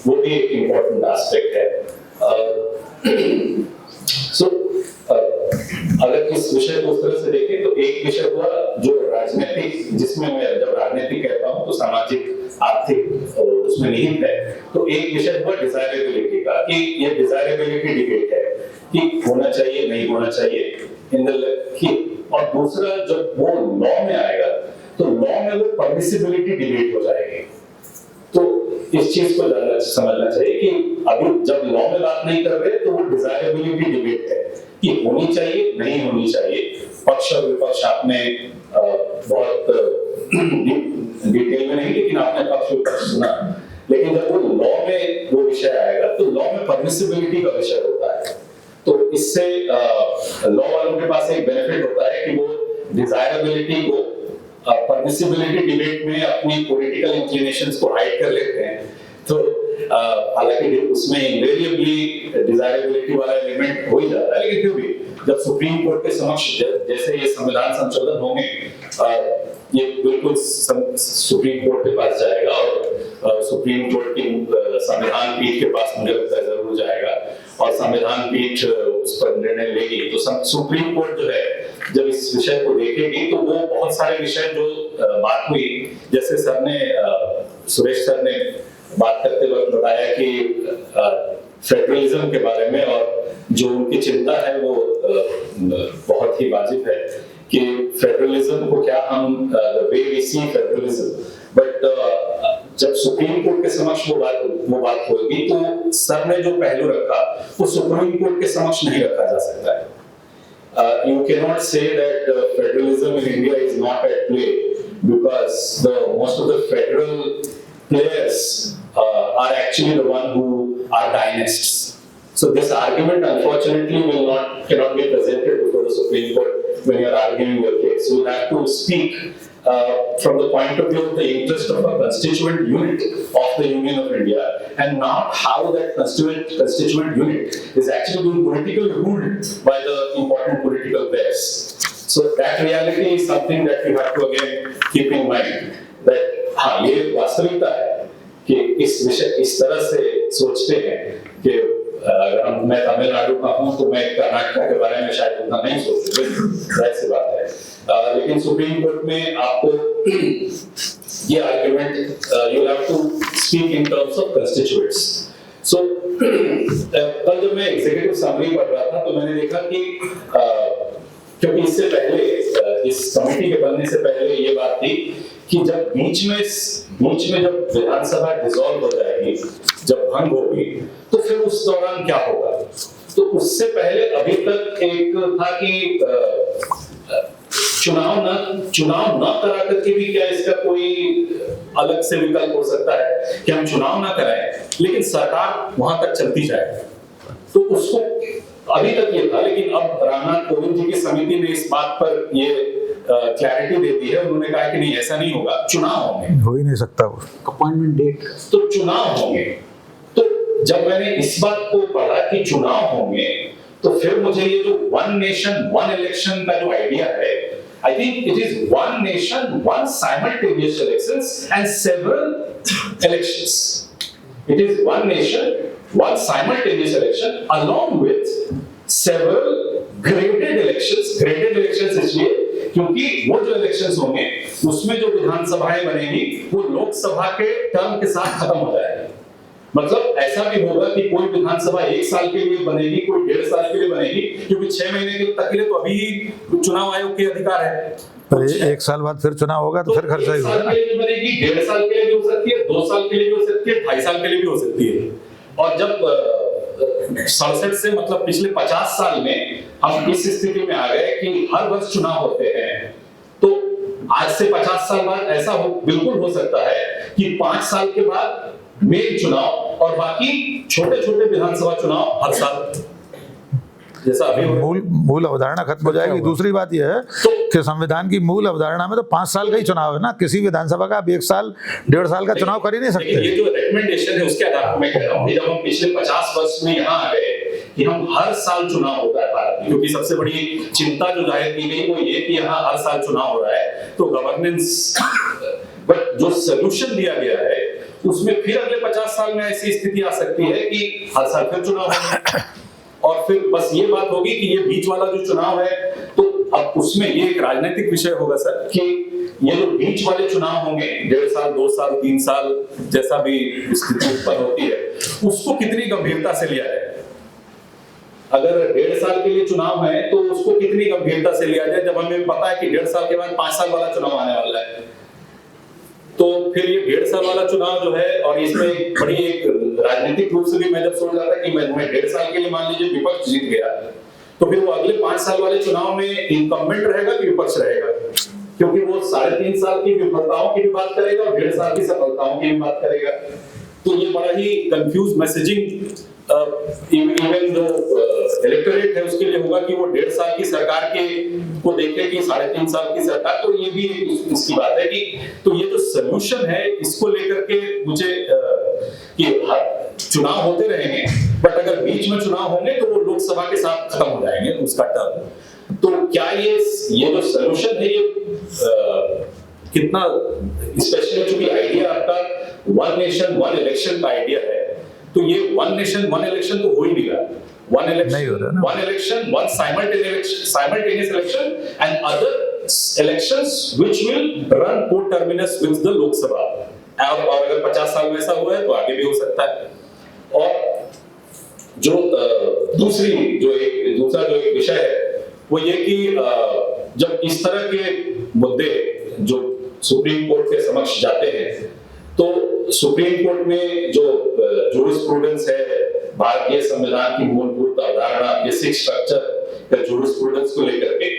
वो भी एक इम्पोर्टेंट एस्पेक्ट है। सो अगर इस विषय को उस तरह से देखें तो एक विषय हुआ जो राजनीतिक, जिसमें मैं जब राजनीतिक कहता हूँ तो सामाजिक आर्थिक उसमें निहित है। तो एक विषय हुआ डिजायरेबिलिटी का, कि ये डिजायरेबिलिटी डिबेट है कि होना चाहिए नहीं होना चाहिए इन द, और दूसरा जब वो लॉ में आएगा तो लॉ में वो परमिसिबिलिटी डिबेट हो जाएगी। तो इस चीज को समझना चाहिए कि अभी जब लॉ में बात नहीं कर रहे तो वो डिजायरेबिलिटी डिबेट है कि होनी चाहिए नहीं होनी चाहिए। पक्ष और विपक्ष आपने बहुत डिटेल में नहीं, लेकिन आपने पक्ष विपक्ष सुना, लेकिन जब वो लॉ में वो विषय आएगा तो लॉ में परमिसिबिलिटी का विषय होता है। तो इससे लॉ वालों के पास एक बेनिफिट होता है कि वो डिजायरेबिलिटी को परमिसिबिलिटी डिबेट में अपनी पॉलिटिकल इंक्लिनेशंस को हाइड कर लेते हैं। तो हालांकि उसमें इनवेरिएबली डिजायरेबिलिटी वाला एलिमेंट हो ही जाता है, लेकिन फिर भी जब सुप्रीम कोर्ट के समक्ष जैसे ये संविधान संशोधन होंगे ये बिल्कुल सुप्रीम कोर्ट के पास जाएगा और सुप्रीम कोर्ट की संविधान पीठ के पास मुझे लगता है जरूर जाएगा और संविधान पीठ उस पर निर्णय लेगी। तो सुप्रीम कोर्ट जो है जब इस विषय को देखेगी तो वो बहुत सारे विषय जो बात हुई, जैसे सर ने सुरेश सर ने बात करते वक्त बताया कि फेडरलिज्म के बारे में, और जो उनकी चिंता है वो बहुत ही वाजिब है कि फेडरलिज्म को क्या हम the way we see federalism, but जब सुप्रीम कोर्ट के समक्ष वो बात होगी तो सर ने जो पहलू रखा वो सुप्रीम कोर्ट के समक्ष नहीं रखा जा सकता है। You cannot say that federalism in India is not at play because most of the federal players are actually the one who are dynasts. So this argument unfortunately cannot be presented before the Supreme Court when you are arguing your case. You have to speak from the point of view of the interest of a constituent unit of the Union of India, and not how that constituent unit is actually being politically ruled by the important political players. So that reality is something that we have to again keep in mind, that हाँ ये वास्तविकता है कि इस तरह से सोचते हैं कि अगर मैं तमिलनाडु का हूँ तो मैं कर्नाटक के बारे में शायद उतना नहीं सोचूं, जाहिर सी बात है। लेकिन सुप्रीम कोर्ट में आपको ये argument you have to speak in terms of constituents. So कल जब मैं एग्जीक्यूटिव समरी पढ़ रहा था तो मैंने देखा कि क्योंकि इससे पहले इस कमेटी के बनने से पहले ये बात थी कि जब बीच में जब विधानसभा डिसॉल्व हो जाएगी, जब भंग होगी, तो फिर उस दौरान क्या होगा। तो उससे पहले अभी तक एक था कि चुनाव न करा करके भी क्या इसका कोई अलग से विकल्प हो सकता है कि हम चुनाव ना कराएं लेकिन सरकार वहां तक चलती जाए। तो उसको अभी तक ये था, लेकिन अब रामनाथ कोविंद जी की समिति ने इस बात पर ये क्लैरिटी दे दी है। उन्होंने कहा कि नहीं ऐसा नहीं होगा, चुनाव होंगे, हो ही नहीं सकता वो अपॉइंटमेंट डेट, तो चुनाव होंगे। तो जब मैंने इस बात को पढ़ा कि चुनाव होंगे तो फिर मुझे ये जो वन नेशन वन इलेक्शन का जो आइडिया है, I think it is one nation, one simultaneous elections and several elections. It is one nation, one simultaneous election along with several graded elections. Graded elections इसलिए क्योंकि वो जो elections होंगे उसमें जो विधानसभाएं बनेगी वो लोकसभा के टर्म के साथ खत्म हो जाएगी। मतलब ऐसा भी होगा कि कोई विधानसभा 1 साल के लिए बनेगी, कोई 1.5 साल के लिए बनेगी, क्योंकि 6 महीने तक के लिए तो अभी चुनाव आयोग के अधिकार है। पर 1 साल बाद फिर चुनाव होगा तो फिर खर्चा ही 1 साल होगा। के लिए भी बनेगी, 1.5 साल के लिए भी हो सकती है, 2 साल के लिए भी हो सकती है, 2.5 साल के लिए भी हो सकती है। और जब 67 से मतलब पिछले 50 साल में हम इस स्थिति में आ गए कि हर वर्ष चुनाव होते हैं, तो आज से 50 साल बाद ऐसा बिल्कुल हो सकता है कि 5 साल के बाद मेन चुनाव और बाकी छोटे छोटे विधानसभा चुनाव हर साल, जैसा अभी मूल अवधारणा खत्म हो जाएगी। दूसरी बात यह है कि संविधान की मूल अवधारणा में तो 5 साल का ही चुनाव है ना, किसी विधानसभा का आप 1 साल 1.5 साल का चुनाव कर ही नहीं सकते। ये जो रिकमेंडेशन है उसके आधार पर मैं कह रहा हूँ, जब हम पिछले 50 वर्ष में यहाँ आ गए कि हम हर साल चुनाव होता है भारत में, क्योंकि सबसे बड़ी चिंता जो जाहिर की गई वो ये कि यहाँ हर साल चुनाव हो रहा है, तो गवर्नेंस, बट जो सोल्यूशन दिया गया है उसमें फिर अगले 50 साल में ऐसी स्थिति आ सकती है कि हर साल फिर चुनाव होगा, और फिर बस ये बात होगी कि ये बीच वाला जो चुनाव है, तो अब उसमें ये एक राजनीतिक विषय होगा सर कि ये जो बीच वाले चुनाव होंगे 1.5 साल, 2 साल, 3 साल, जैसा भी स्थिति उत्पन्न होती है, उसको कितनी गंभीरता से लिया जाए। अगर 1.5 साल के लिए चुनाव है तो उसको कितनी गंभीरता से लिया जाए, जब हमें पता है कि 1.5 साल के बाद 5 साल वाला चुनाव आने वाला है। तो फिर ये 1.5 साल वाला चुनाव जो है, और इसमें बड़ी एक राजनीतिक रूप से भी मैं जब सोच रहा था कि मैं 1.5 साल के लिए मान लीजिए विपक्ष जीत गया, तो फिर वो अगले 5 साल वाले चुनाव में इनकम्बेंट रहेगा कि विपक्ष रहेगा, क्योंकि वो 3.5 साल की विफलताओं की भी बात करेगा और 1.5 साल की सफलताओं की भी बात करेगा। तो ये बड़ा ही कंफ्यूज मैसेजिंग इवन जो इलेक्टोरेट है उसके लिए होगा कि वो 1.5 साल की सरकार के को देखे कि 3.5 साल की सरकार, तो ये भी इसकी बात है कि तो ये जो सोल्यूशन है इसको लेकर के मुझे कि चुनाव होते रहेंगे, बट अगर बीच में चुनाव होंगे तो वो लोकसभा के साथ खत्म हो जाएंगे उसका टर्म। तो क्या ये जो सोल्यूशन है ये कितना, स्पेशली चूंकि आइडिया आपका 1 नेशन 1 इलेक्शन का आइडिया है, तो ये 1 नेशन 1 इलेक्शन तो हो ही नहीं रहा। 1 election, 1 simultaneous election, and other elections which will run co-terminus with the Lok Sabha. और अगर 50 साल में ऐसा हुआ है तो आगे भी हो सकता है। और जो दूसरा जो एक विषय है वो ये कि जब इस तरह के मुद्दे जो सुप्रीम कोर्ट के समक्ष जाते हैं, तो सुप्रीम कोर्ट में जो जूरिस्प्रूडेंस है, भारतीय संविधान की मूलभूत अवधारणा, बेसिक स्ट्रक्चर या जूरिस्प्रूडेंस को लेकर के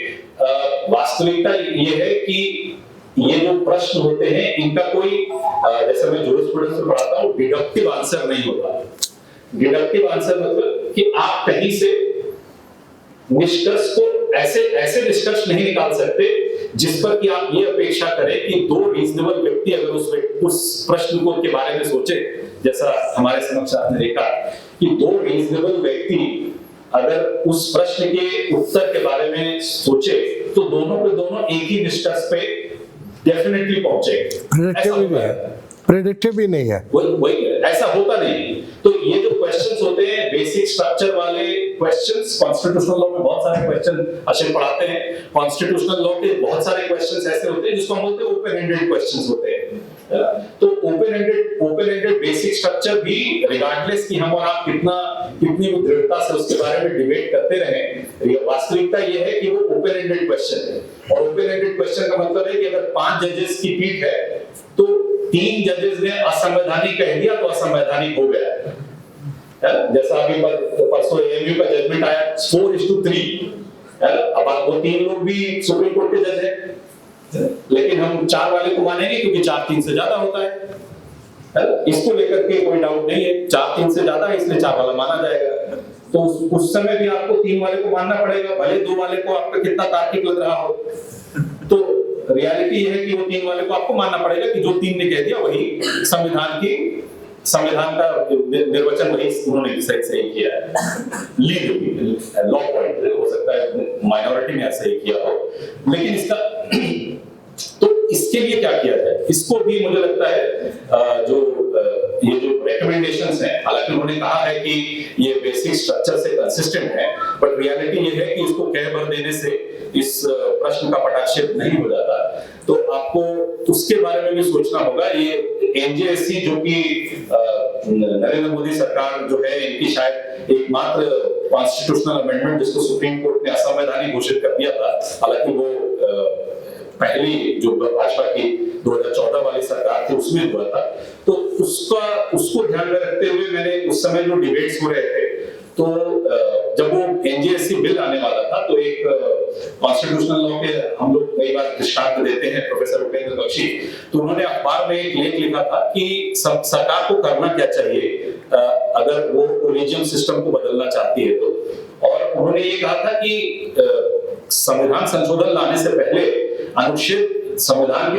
वास्तविकता ये है कि ये जो प्रश्न होते हैं इनका कोई, जैसे मैं जूरिस्प्रूडेंस में पढ़ाता हूँ, डिडक्टिव आंसर नहीं होता। डिडक्टिव आंसर मतलब कि आप कहीं से निष्कर्ष को ऐसे निष्कर्ष नहीं निकाल सकते जिस पर कि आप ये अपेक्षा करें कि 2 रीजनेबल व्यक्ति अगर उस प्रश्न को के बारे में सोचे, जैसा हमारे समक्ष आपने देखा कि 2 रीजनेबल व्यक्ति अगर उस प्रश्न के उत्तर के बारे में सोचे तो दोनों के दोनों एक ही निष्कर्ष पे डेफिनेटली पहुंचे। प्रेडिक्टिव भी नहीं है, वही ऐसा होता नहीं। तो ये जो क्वेश्चंस होते हैं बेसिक स्ट्रक्चर वाले क्वेश्चंस, कॉन्स्टिट्यूशनल लॉ में बहुत सारे क्वेश्चन अशोक पढ़ाते हैं, कॉन्स्टिट्यूशनल लॉ के बहुत सारे क्वेश्चंस ऐसे होते हैं जिसको हम बोलते हैं ओपन एंडेड क्वेश्चंस होते हैं। तो ओपन एंडेड बेसिक स्ट्रक्चर भी रिगार्डलेस कि हम और आप कितनी दृढ़ता से उसके बारे में डिबेट करते रहे, वास्तविकता ये है कि वो ओपन एंडेड क्वेश्चन है। और ओपन एंडेड क्वेश्चन का मतलब है कि अगर 5 जजेस की पीठ है तो 3 जजेस ने असंवैधानिक कह दिया तो असंवैधानिक हो गया है। जैसा अभी परसों एएमयू का जजमेंट आया 4:3, अब वो 3 लोग भी सुप्रीम कोर्ट के जज हैं, लेकिन हम 4 वाले को मानेंगे क्योंकि 4 3 से ज्यादा होता है। इसको लेकर के कोई डाउट नहीं है, 4 3 से ज्यादा है इसलिए 4 वाला माना जाएगा। तो उस समय भी आपको 3 वाले को मानना पड़ेगा, भले 2 वाले को आपका कितना तार्किक लग रहा हो। तो रियलिटी ये है कि वो 3 वाले को आपको मानना पड़ेगा कि जो 3 ने कह दिया वही संविधान का निर्वचन वही उन्होंने सही किया है। लीगल लॉ पॉइंट हो सकता है माइनॉरिटी ने ऐसा ही किया हो, लेकिन इसका तो इसके लिए क्या किया जाए, इसको भी मुझे लगता है ये जो रिकमेंडेशंस क्वेश्चंस हैं। हालांकि उन्होंने कहा है कि ये बेसिक स्ट्रक्चर से कंसिस्टेंट है, बट रियलिटी ये है कि इसको कह भर देने से इस प्रश्न का पटाक्षेप नहीं हो जाता। तो आपको उसके बारे में भी सोचना होगा। ये एनजेएससी जो कि नरेंद्र मोदी सरकार जो है, इनकी शायद एकमात्र कॉन्स्टिट्यूशनल अमेंडमेंट जिसको सुप्रीम कोर्ट ने असंवैधानिक घोषित कर दिया था, हालांकि वो पहली जो भाजपा की 2014 वाली सरकार थी उसमें हुआ था। तो उसको ध्यान में रखते हुए मैंने उस समय जो डिबेट्स हो रहे थे, तो जब वो एनजेएससी बिल आने वाला था, तो एक कॉन्स्टिट्यूशनल लॉ के हम लोग कई बार दृष्टांत देते हैं, प्रोफेसर उपेंद्र बख्शी, तो उन्होंने अखबार में एक लेख लिखा था कि सरकार को करना क्या चाहिए अगर वो कोलिजियम सिस्टम को बदलना चाहती है तो। और उन्होंने ये कहा था कि संविधान संशोधन लाने से पहले अनुच्छेद संविधान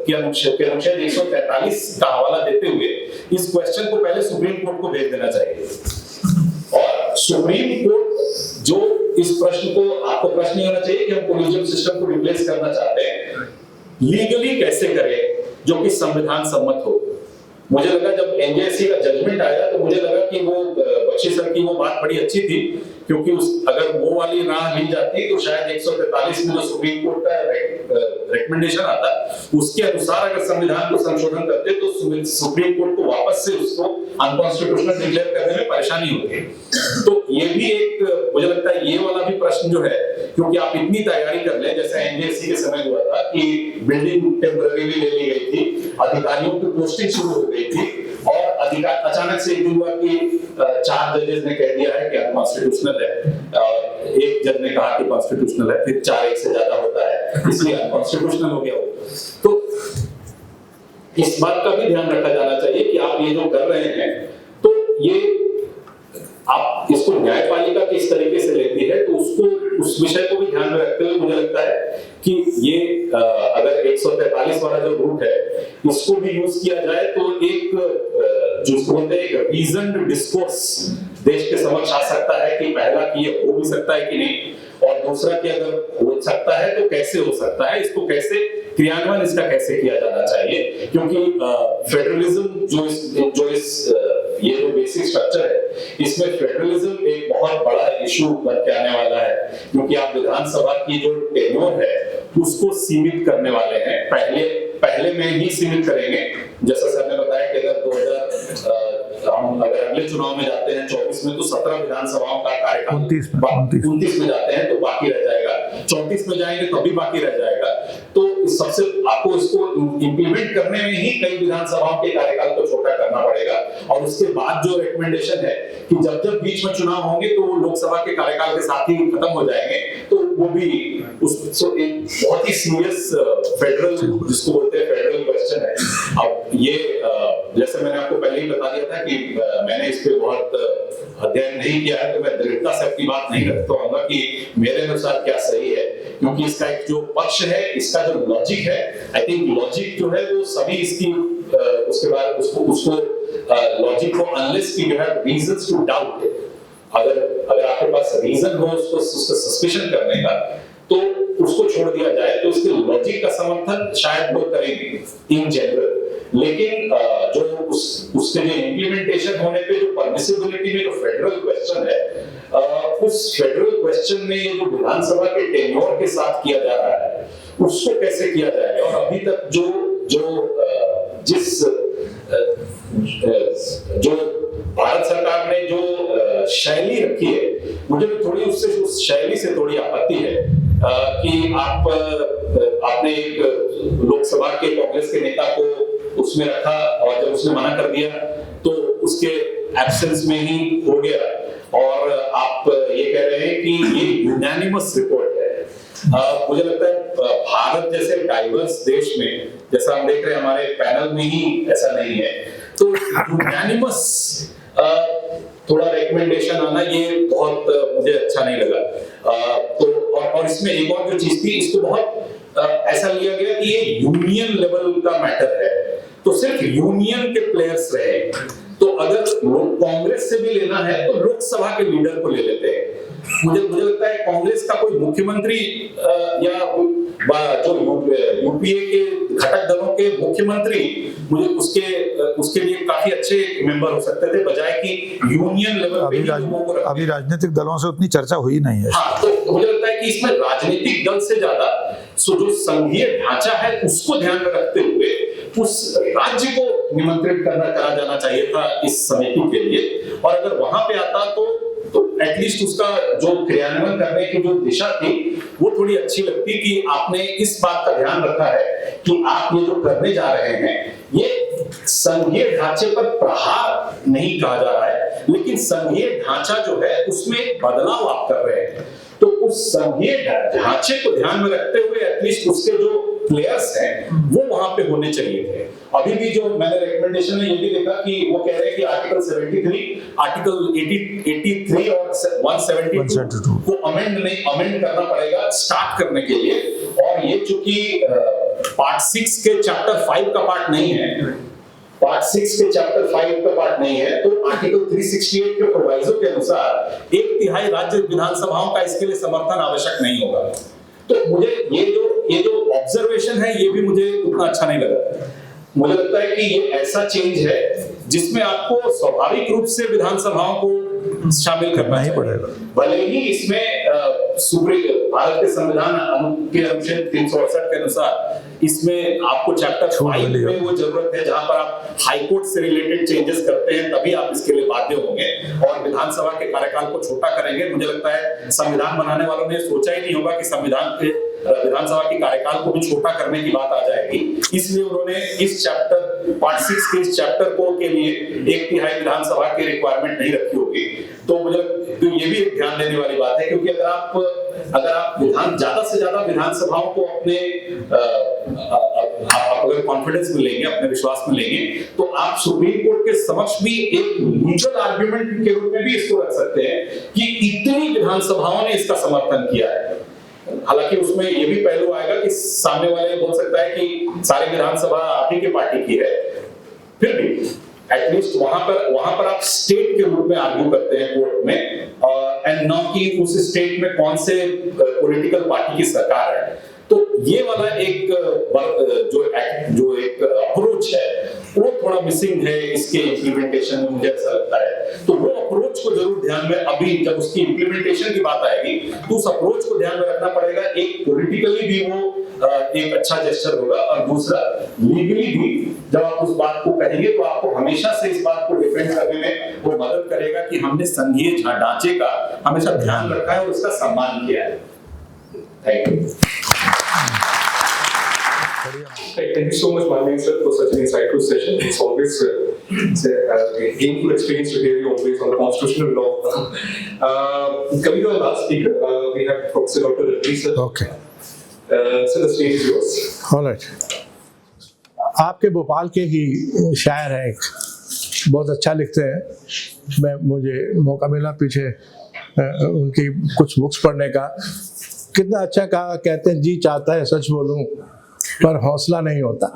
की अनुच्छेद 143 का हवाला देते हुए इस क्वेश्चन को पहले सुप्रीम कोर्ट को भेज देना चाहिए। और सुप्रीम कोर्ट जो इस प्रश्न को, आपको प्रश्न ये होना चाहिए कि हम कोलिजियम सिस्टम को रिप्लेस करना चाहते हैं, लीगली कैसे करें जो कि संविधान सम्मत हो। मुझे लगा जब एनजेएससी का जजमेंट आया तो मुझे लगा कि वो बख्शी सर की वो बात बड़ी अच्छी थी, क्योंकि अगर वो वाली राह ली जाती तो शायद 143 में जो सुप्रीम कोर्ट का रिकमेंडेशन आता उसके अनुसार अगर संविधान को संशोधन करते तो सुप्रीम कोर्ट को वापस से उसको अनकॉन्स्टिट्यूशनल डिक्लेयर करने में परेशानी होती। तो ये भी एक, मुझे लगता है ये वाला भी प्रश्न जो है, क्योंकि आप इतनी तैयारी कर ले, जैसे एनजेएससी के समय हुआ था कि बिल्डिंग टेम्पररीली ले ली गई थी, अधिकारियों की पोस्टिंग शुरू हो गई थी, और अचानक से एक दिन हुआ कि 4 जजेस ने कह दिया है कि अनकॉन्स्टिट्यूशनल है, और एक जज ने कहा कि कॉन्स्टिट्यूशनल है, फिर 4 एक से ज्यादा होता है इसलिए अनकॉन्स्टिट्यूशनल हो गया वो। तो इस बात का भी ध्यान रखा जाना चाहिए कि आप ये जो कर रहे हैं, तो ये आप इसको न्यायपालिका किस तरीके से लेती है, तो उसको, उस विषय को भी ध्यान में रखते हुए मुझे लगता है कि ये अगर 143 वाला जो रूट है इसको भी यूज किया जाए तो एक जिसको बोलते हैं एक रीजन्ड डिस्कोर्स देश के समक्ष आ सकता है कि पहला कि ये हो भी सकता है कि नहीं, और दूसरा कि अगर हो सकता है तो कैसे हो सकता है, इसको कैसे क्रियान्वयन इसका कैसे किया जाना चाहिए। क्योंकि फेडरलिज्म जो इस ये जो बेसिक स्ट्रक्चर है इसमें फेडरलिज्म एक बहुत बड़ा इशू बन के आने वाला है, क्योंकि आप विधानसभा की जो टेन्योर है उसको सीमित करने वाले हैं। पहले में ही सीमित करेंगे, जैसा सर ने बताया कि अगर हम अगर अगले चुनाव में जाते हैं 24 में, तो 17 विधानसभाओं का कार्यकाल 29 में जाते हैं तो बाकी रह जाएगा, 34 में जाएंगे तब भी बाकी रह जाएगा। तो सबसे आपको इसको इंप्लीमेंट करने में ही कई विधानसभाओं के कार्यकाल को छोटा करना पड़ेगा, और उसके बाद जो रिकमेंडेशन है कि जब जब बीच में चुनाव होंगे तो लोकसभा के कार्यकाल के साथ ही खत्म हो जाएंगे, तो वो भी उसको एक बहुत ही सीरियस फेडरल, जिसको बोलते हैं फेडरल क्वेश्चन है। अब ये जैसे मैंने आपको पहले ही बता दिया था कि मैंने इस पे बहुत अध्ययन नहीं किया है, तो मैं दृढ़ता से अपनी बात नहीं रख पाऊंगा कि मेरे अनुसार क्या सही है, क्योंकि इसका एक जो पक्ष है, इसका जो लॉजिक है, आई थिंक लॉजिक जो है वो सभी इसकी उसके बाद उसको लॉजिक को unless you have reasons to doubt, अगर आपके पास रीजन हो उसको सस्पिशन करने का, तो उसको छोड़ दिया जाए तो उसके लॉजिक का समर्थन शायद लोग करेंगे इन जनरल। लेकिन जो उसके जो इम्प्लीमेंटेशन होने पे जो परमिसिबिलिटी में जो फेडरल क्वेश्चन है, उस फेडरल क्वेश्चन में ये जो विधानसभा के टेन्योर के साथ किया जा रहा है उसको कैसे किया जाएगा। और अभी तक जो भारत सरकार ने जो शैली रखी है, मुझे थोड़ी उस शैली से थोड़ी आपत्ति है कि आपने एक लोकसभा के कांग्रेस के नेता को उसमें रखा और जब उसने मना कर दिया तो उसके एब्सेंस में ही हो गया, और आप ये कह रहे हैं कि ये यूनानिमस रिपोर्ट है। मुझे लगता है भारत जैसे डाइवर्स देश में, जैसा हम देख रहे हैं हमारे पैनल में ही ऐसा नहीं है, तो यूनानिमस थोड़ा रिकमेंडेशन आना ये बहुत मुझे अच्छा नहीं लगा। तो और इसमें एक और जो चीज थी, इसको बहुत ऐसा लिया गया कि ये यूनियन लेवल का मैटर है, तो सिर्फ यूनियन के प्लेयर्स रहे। तो अगर कांग्रेस से भी लेना है तो लोकसभा के लीडर को ले लेते हैं, मुझे लगता है कांग्रेस का कोई मुख्यमंत्री या जो यूपीए के घटक दलों के मुख्यमंत्री मुझे उसके लिए काफी अच्छे मेंबर हो सकते थे, बजाय कि यूनियन लेवल पे अभी राजनीतिक दलों से उतनी चर्चा हुई नहीं है। हाँ, तो मुझे लगता है कि इसमें राजनीतिक दल से ज्यादा जो संघीय ढांचा है उसको ध्यान में रखते हुए उस राज्य को निमंत्रित करा जाना चाहिए था इस समिति के लिए, और अगर वहां पे आता तो एटलीस्ट उसका जो क्रियान्वयन करने की जो दिशा थी वो थोड़ी अच्छी लगती कि आपने इस बात का ध्यान रखा है कि आप ये जो करने जा रहे हैं ये संघीय ढांचे पर प्रहार नहीं कहा जा रहा है, लेकिन संघीय ढांचा जो है उसमें बदलाव आप कर रहे हैं। तो उस संघीय ढांचे को ध्यान में रखते हुए एटलीस्ट उसके जो प्लेयर्स हैं वो वहां पे होने चाहिए थे। अभी भी जो मैंने रिकमेंडेशन में ये भी देखा कि वो कह रहे हैं कि आर्टिकल 73, आर्टिकल 83 और 172 को अमेंड करना पड़ेगा स्टार्ट करने के लिए, और ये चूंकि पार्ट 6 के चैप्टर 5 का पार्ट नहीं है, पार्ट 6 के चैप्टर 5 का पार्ट नहीं है, तो आर्टिकल 368 के प्रोवाइजो के अनुसार 1/3 राज्य विधानसभाओं का इसके लिए समर्थन आवश्यक नहीं होगा। तो मुझे ये जो ऑब्जर्वेशन है ये भी मुझे उतना अच्छा नहीं लगा। मुझे लगता है कि ये ऐसा चेंज है जिसमें आपको स्वाभाविक रूप से विधानसभाओं को शामिल करना ही पड़ेगा, भले ही इसमें भारत के संविधान के अनुच्छेद 368 के अनुसार इसमें आपको चैप्टर 5 में वो जरूरत है जहां पर आप हाईकोर्ट से रिलेटेड चेंजेस करते हैं तभी आप इसके लिए बाध्य होंगे और विधानसभा के कार्यकाल को छोटा करेंगे। मुझे लगता है संविधान बनाने वालों ने सोचा ही नहीं होगा कि विधानसभा के कार्यकाल को भी छोटा करने की बात आ जाएगी, इसलिए उन्होंने इस चैप्टर पार्ट 6 के इस चैप्टर को के लिए 1/3 विधानसभा की रिक्वायरमेंट नहीं रखी होगी। तो मुझे ये भी एक ध्यान देने वाली बात है, क्योंकि अगर आप ज्यादा से ज्यादा विधानसभाओं को अपने आप अगर कॉन्फिडेंस में लेंगे, अपने विश्वास में लेंगे, तो आप सुप्रीम कोर्ट के समक्ष भी एक लीगल आर्गुमेंट के रूप में भी इसको रख सकते हैं कि इतनी विधानसभाओं ने इसका समर्थन किया है। हालांकि उसमें ये भी पहलू आएगा कि सामने वाले बोल सकता है कि सारी विधानसभा आप ही की पार्टी की है, फिर भी एटलीस्ट वहां पर आप स्टेट के रूप में आर्ग्यू करते हैं कोर्ट में, एंड न कि उस स्टेट में कौन से पॉलिटिकल पार्टी की सरकार है। तो ये वाला एक जो एक अप्रोच है वो थोड़ा मिसिंग है इसके इम्प्लीमेंटेशन में, मुझे ऐसा लगता है। तो वो अप्रोच को जरूर ध्यान में, अभी जब उसकी इम्प्लीमेंटेशन की बात आएगी तो उस अप्रोच को ध्यान में रखना पड़ेगा। एक पॉलिटिकली भी वो एक अच्छा जेस्चर होगा, और दूसरा लीगली भी जब आप उस बात को कहेंगे तो आपको हमेशा से इस बात को डिफेंड करने में वो मदद करेगा कि हमने संघीय ढांचे का हमेशा ध्यान रखा है और उसका सम्मान किया है। Thank you. Thank you so much, Mandeep sir, for such an insightful session. It's always a gainful experience to hear you always on the constitutional law. Coming to our last speaker, we have Professor Dr. Ranveer sir. Okay. So the stage is yours. All right. आपके भोपाल के ही शायर हैं, एक बहुत अच्छा लिखते हैं। मुझे मौका मिला पीछे उनकी कुछ बुक्स पढ़ने का। कितना अच्छा कहा, कहते हैं जी चाहता है सच बोलूं पर हौसला नहीं होता।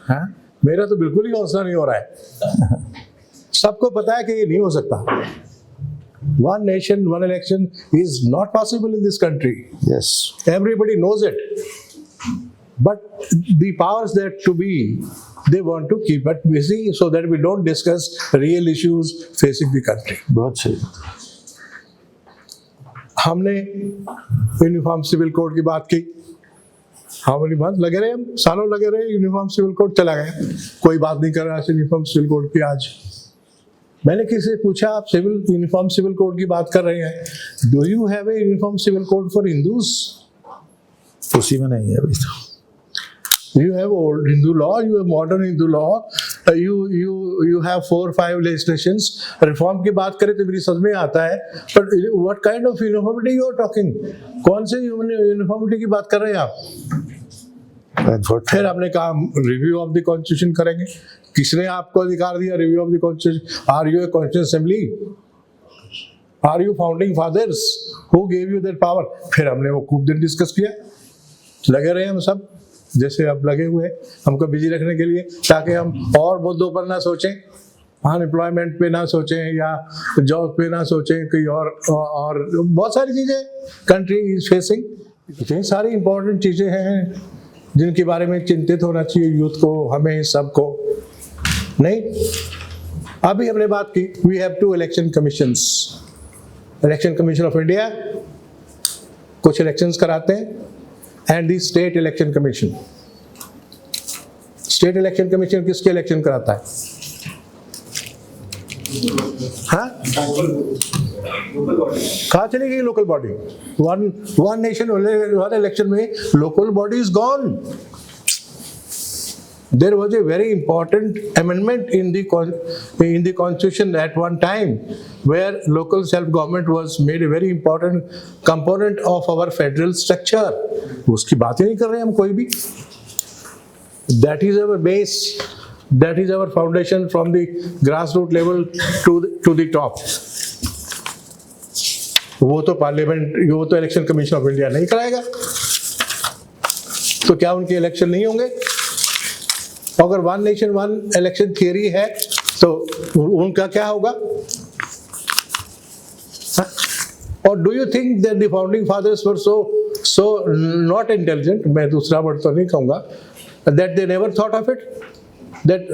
हाँ? मेरा तो बिल्कुल ही हौसला नहीं हो रहा है। सबको पता है कि ये नहीं हो सकता। One nation, one election is not possible in this country. Yes. Everybody knows it. But the powers that to be, they want to keep it busy so that we don't discuss real issues facing the country. बहुत सही। हमने uniform civil code की बात की। हमारी बात लगे रहे, हम सालों लगे रहे, यूनिफॉर्म सिविल कोड चला गया, कोई बात नहीं कर रहा है यूनिफॉर्म सिविल कोड की। आज मैंने किसी से पूछा, आप यूनिफॉर्म सिविल कोड की बात कर रहे हैं, do you have a uniform civil code for Hindus? उसी में नहीं है अभी तो। You have old Hindu law, you have modern Hindu law, you have 4 or 5 legislations. Reform की बात करें तो मेरी समझ में आता है, but what kind of uniformity you are talking? कौन से uniformity की बात कर रहे हैं आप? फिर आपने कहा रिव्यू ऑफ द कॉन्स्टिट्यूशन करेंगे। किसने आपको अधिकार दिया review of the constitution? Are you a constitution assembly? Are you founding fathers? Who gave you that power? फिर हमने वो खूब दिन डिस्कस किया। लगे रहे हम सब जैसे अब लगे हुए हमको बिजी रखने के लिए, ताकि हम और मुद्दों पर ना सोचें। अनएम्प्लॉयमेंट पे ना सोचें या जॉब पे ना सोचें, कोई और बहुत सारी चीज़ें कंट्री इज फेसिंग। इतनी सारी इंपॉर्टेंट चीज़ें हैं जिनके बारे में चिंतित होना चाहिए यूथ को, हमें सबको। नहीं, अभी हमने बात की, we have 2 election commissions, election commission of India कुछ इलेक्शंस कराते हैं and the state election commission. State election commission किसके इलेक्शन कराता है? हाँ, कहाँ चली गई local body? One nation one election में local body is gone. There was a very important amendment in the constitution at one time, where local self-government was made a very important component of our federal structure. उसकी बात ही नहीं कर रहे हम कोई भी। That is our base. That is our foundation from the grassroots level to the top. वो तो पार्लियामेंट, वो तो इलेक्शन कमीशन ऑफ इंडिया नहीं कराएगा, तो क्या उनके इलेक्शन नहीं होंगे? अगर one nation one election theory है तो उनका क्या होगा? और do you think that the founding fathers were so not intelligent, मैं दूसरा वर्ड तो नहीं कहूंगा, that they never thought of it, that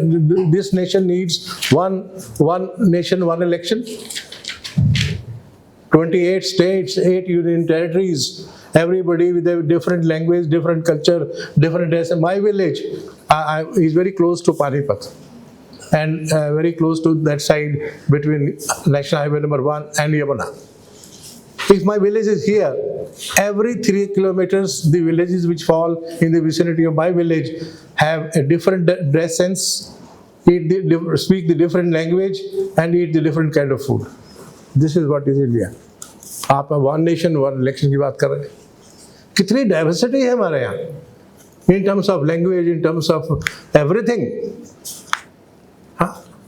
this nation needs one nation one election? 28 states, 8 union territories, everybody with a different language, different culture, different dress. My village is very close to Panipat and very close to that side between National Highway number 1 and Yamuna. If my village is here, every 3 kilometers, the villages which fall in the vicinity of my village have a different dress sense, speak the different language, and eat the different kind of food. This is what is India. आप one nation one election की बात कर रहे हैं। कितनी diversity है हमारे यहाँ, इन terms of language, in terms of everything.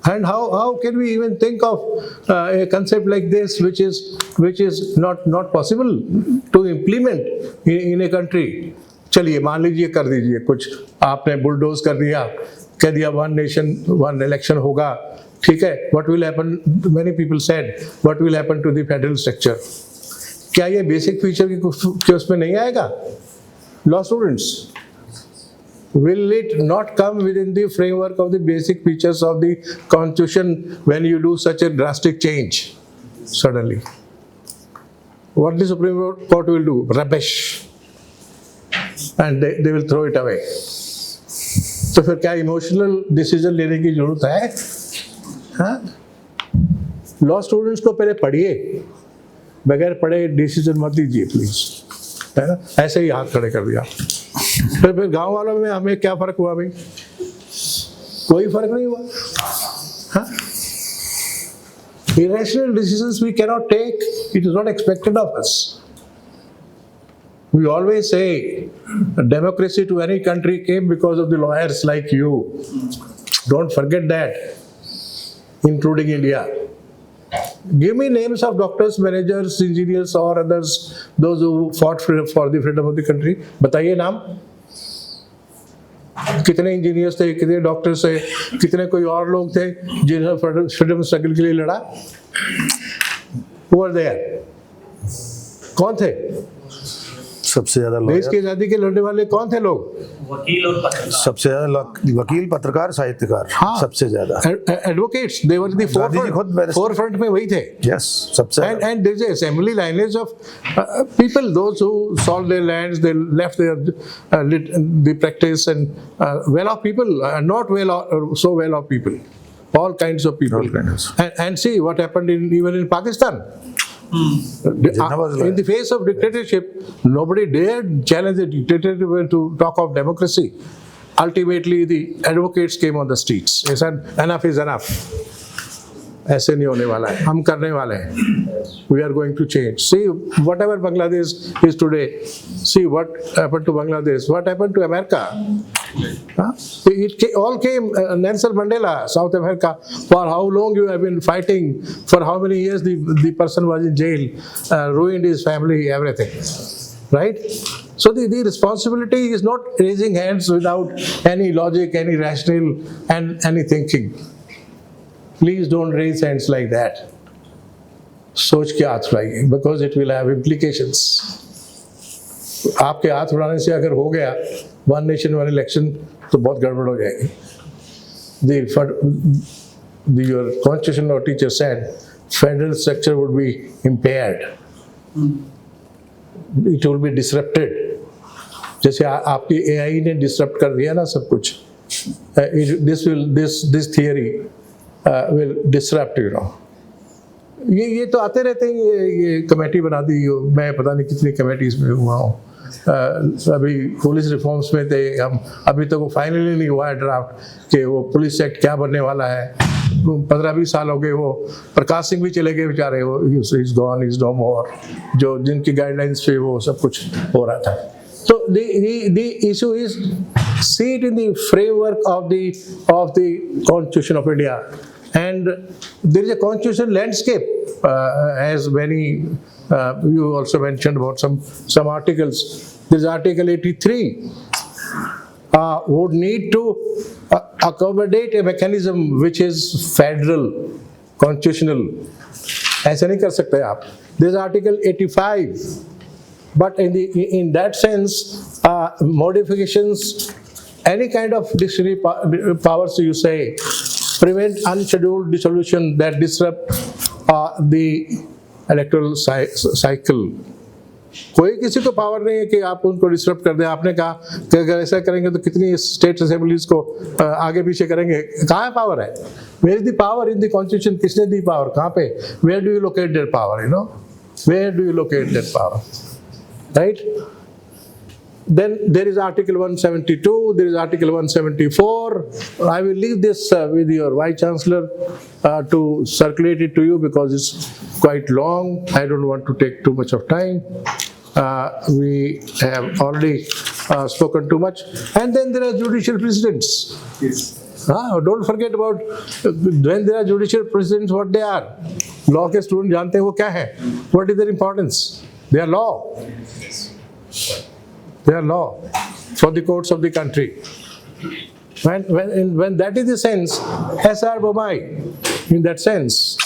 And how can we even think of a concept like this, which is not possible to implement in a country? चलिए मान लीजिए कर दीजिए, कुछ आपने बुलडोज कर दिया, कह दिया वन नेशन वन इलेक्शन होगा, ठीक है। What will happen? Many people said, what will happen to the federal structure? क्या ये बेसिक फीचर के उसमें नहीं आएगा? Law students, will it not come within the framework of the basic features of the constitution when you do such a drastic change suddenly? What the Supreme Court will do? Rubbish, and they will throw it away. तो फिर क्या emotional decision लेने की जरूरत है? हाँ, law students को पहले पढ़िए, बगैर पढ़े डिसीजन मत दीजिए प्लीज, है ना? ऐसे ही हाथ खड़े कर दिया। फिर गांव वालों में हमें क्या फर्क हुआ भाई? कोई फर्क नहीं हुआ। हाँ, irrational decisions we cannot take. It is not expected of us. We always say democracy to any country came because of the lawyers like you. Don't forget that, including India. Give me names of doctors, managers, engineers or others, those who fought for the freedom of the country. बताइए नाम, कितने engineers थे, कितने doctors थे, कितने कोई और लोग थे जिन्होंने फ्रीडम स्ट्रगल के लिए लड़ा? Who were there? कौन थे? सबसे ज्यादा देश की आजादी के लड़ने वाले कौन थे लोग? वकील और पत्रकार। सबसे ज्यादा वकील, पत्रकार, साहित्यकार। हाँ, सबसे ज्यादा advocates, they were the forefront में वही थे। यस, सबसे and there's an assembly lineage of people, those who sold their lands, they left the practice, and well-off people, not so well-off people, all kinds of people. All kinds. And see what happened even in Pakistan. In the face of dictatorship, nobody dared challenge the dictatorship to talk of democracy. Ultimately, the advocates came on the streets. They said, enough is enough. ऐसे नहीं होने वाला है, हम करने वाले हैं। We are going to change. See whatever Bangladesh is today. See what happened to Bangladesh. What happened to America? Huh? It all came. Nelson Mandela, South Africa. For how long you have been fighting? For how many years the person was in jail, ruined his family, everything. Right? So the responsibility is not raising hands without any logic, any rational, and any thinking. Please don't raise hands like that. सोच के हाथ उठाइए, because it will have implications. आपके हाथ उड़ाने से अगर हो गया one nation one election तो बहुत गड़बड़ हो जाएगी. Your constitutional teacher said federal structure would be impaired. It will be disrupted. जैसे आपकी AI ने disrupt कर दिया ना सब कुछ. This theory will disrupt, you know. ये तो आते रहते हैं, ये कमेटी बना दी, मैं पता नहीं कितनी कमेटीज में हुआ हूँ. अभी पुलिस रिफॉर्म्स में थे हम, अभी तक वो फाइनली नहीं हुआ है ड्राफ्ट कि वो पुलिस एक्ट क्या बनने वाला है. 15-20 साल हो गए, वो प्रकाश सिंह भी चले गए बेचारे, वो इज गॉन, इज नो मोर, जो जिनकी गाइडलाइंस पे वो सब कुछ हो रहा था. So the issue is, see it in the framework of the Constitution of India, and there is a constitutional landscape, as many you also mentioned about some articles. There is Article 83 would need to accommodate a mechanism which is federal, constitutional. ऐसा नहीं कर सकते आप. There is Article 85. But in that sense, modifications, any kind of discretionary powers you say, prevent unscheduled dissolution that disrupt the electoral cycle. कोई किसी को power नहीं है कि आप उनको डिस्टर्ब कर दें. आपने कहा कि अगर ऐसा करेंगे तो कितनी स्टेट असेंबलीज को आगे पीछे करेंगे. कहाँ है पावर है? Where is the power in the constitution? किसने दी पावर? कहाँ पे? Where do you locate that power? You know, where do you locate that power? Right? Then there is Article 172, there is Article 174. I will leave this with your Vice Chancellor to circulate it to you because it's quite long. I don't want to take too much of time. We have already spoken too much. And then there are judicial presidents. Yes. Don't forget about when there are judicial presidents, what they are. Law के student जानते हैं वो क्या है? What is their importance? They are law. They are law for the courts of the country. When that is the sense, S.R. Bommai, in that sense,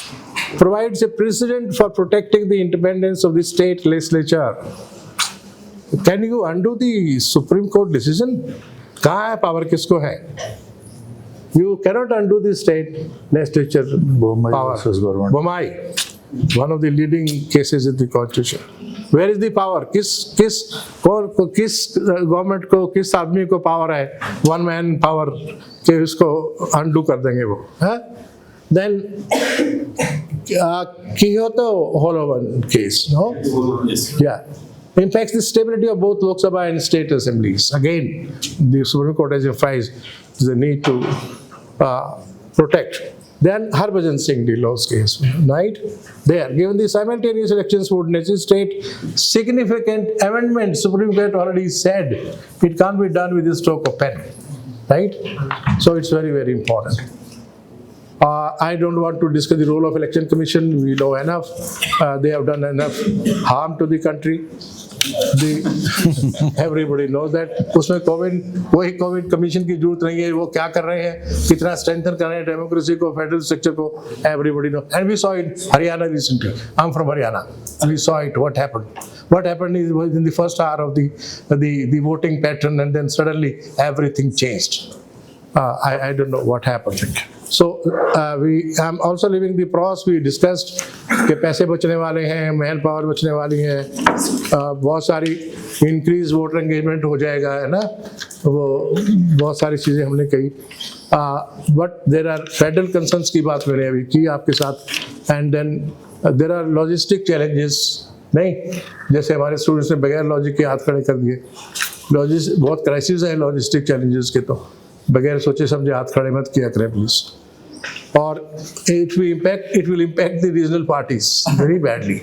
provides a precedent for protecting the independence of the state legislature. Can you undo the Supreme Court decision? कहाँ है power, किसको है? You cannot undo the state legislature power. Bommai, one of the leading cases in the constitution. Where is the power? किस government को, किस आदमी को power है? वन मैन पावर के उसको अनडू कर देंगे वो. Then Kyoto Holovan case, no? Yes. Yeah. Impacts the stability of both Lok Sabha and state assemblies. Again, the Supreme Court has emphasized the need to protect. Then Harbhajan Singh Dhillon's case, right? There, given the simultaneous elections would necessitate significant amendments, Supreme Court already said it can't be done with a stroke of pen, right? So it's very, very important. I don't want to discuss the role of Election Commission. We know enough. They have done enough harm to the country. Everybody knows that. उसमें वही Covid commission की जरूरत नहीं है. वो क्या कर रहे हैं, कितना स्ट्रेंथन कर रहे हैं डेमोक्रेसी को, फेडरल स्ट्रक्चर को. Everybody knows. And we saw it Haryana recently. I'm from Haryana. We saw it. What happened? What happened is was in the first hour of the voting pattern, and then suddenly everything changed. I don't know what happened. So I'm also living the pros. We discussed कि पैसे बचने वाले हैं, man power बचने वाली है, बहुत सारी इंक्रीज वोटर एंगेजमेंट हो जाएगा, है ना, वो बहुत सारी चीज़ें हमने कही. But there are federal concerns की बात मैंने अभी की आपके साथ. And then there are logistic challenges. नहीं, जैसे हमारे स्टूडेंट्स ने बगैर लॉजिक के हाथ खड़े कर दिए. बहुत क्राइसिस है लॉजिस्टिक चैलेंजेस के, तो बगैर सोचे समझे हाथ खड़े मत किया करें प्लीज. और it will impact the regional parties very badly.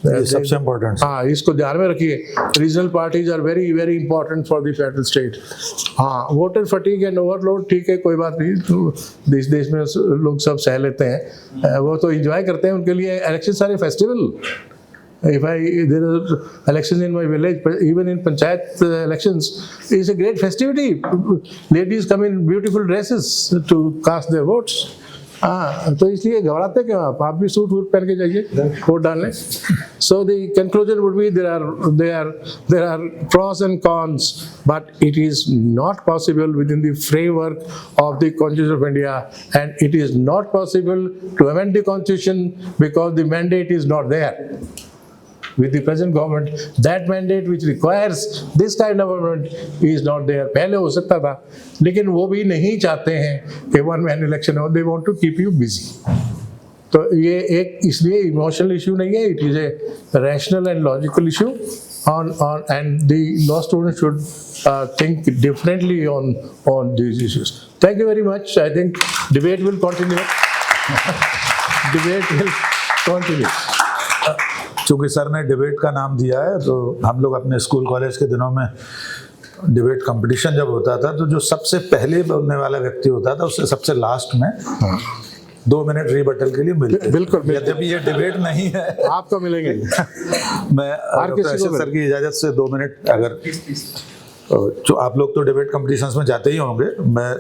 ये सबसे इम्पोर्टेंट. हाँ, इसको ध्यान में रखिए. Regional parties are very very important for the federal state. हाँ, वोटर फटीग एंड ओवरलोड ठीक है, कोई बात नहीं, तो देश में लोग सब सह लेते हैं, वो तो इंजॉय करते हैं. उनके लिए इलेक्शन सारे festival. If there are elections in my village, even in panchayat elections, it's a great festivity. Ladies come in beautiful dresses to cast their votes. हाँ, तो इसलिए घबराते क्यों आप भी सूट वूट पहन के जाइए, वोट डालने। So the conclusion would be there are pros and cons, but it is not possible within the framework of the Constitution of India, and it is not possible to amend the Constitution because the mandate is not there. With the present government, that mandate which requires this kind of amendment is not there. पहले हो सकता था, लेकिन वो भी नहीं चाहते हैं कि वन मैन इलेक्शन हो, they want to keep you busy. तो ये एक इसलिए इमोशनल इशू नहीं है, it is a rational and logical issue on and the law students should think differently on these issues. Thank you very much. I think debate will continue. Debate will continue. चूँकि sir ने debate का नाम दिया है, तो हम लोग अपने स्कूल कॉलेज के दिनों में डिबेट कंपटीशन जब होता था, तो जो सबसे पहले बोलने वाला व्यक्ति होता था उससे सबसे लास्ट में 2 मिनट रिबटल के लिए मिलते। बिल्कुल। यद्यपि ये डिबेट नहीं है, आपको मिलेंगे। मैं डॉक्टर अशोक सर की इजाज़त से 2 मिनट, अगर जो आप लोग तो डिबेट कंपटीशंस में जाते ही होंगे, मैं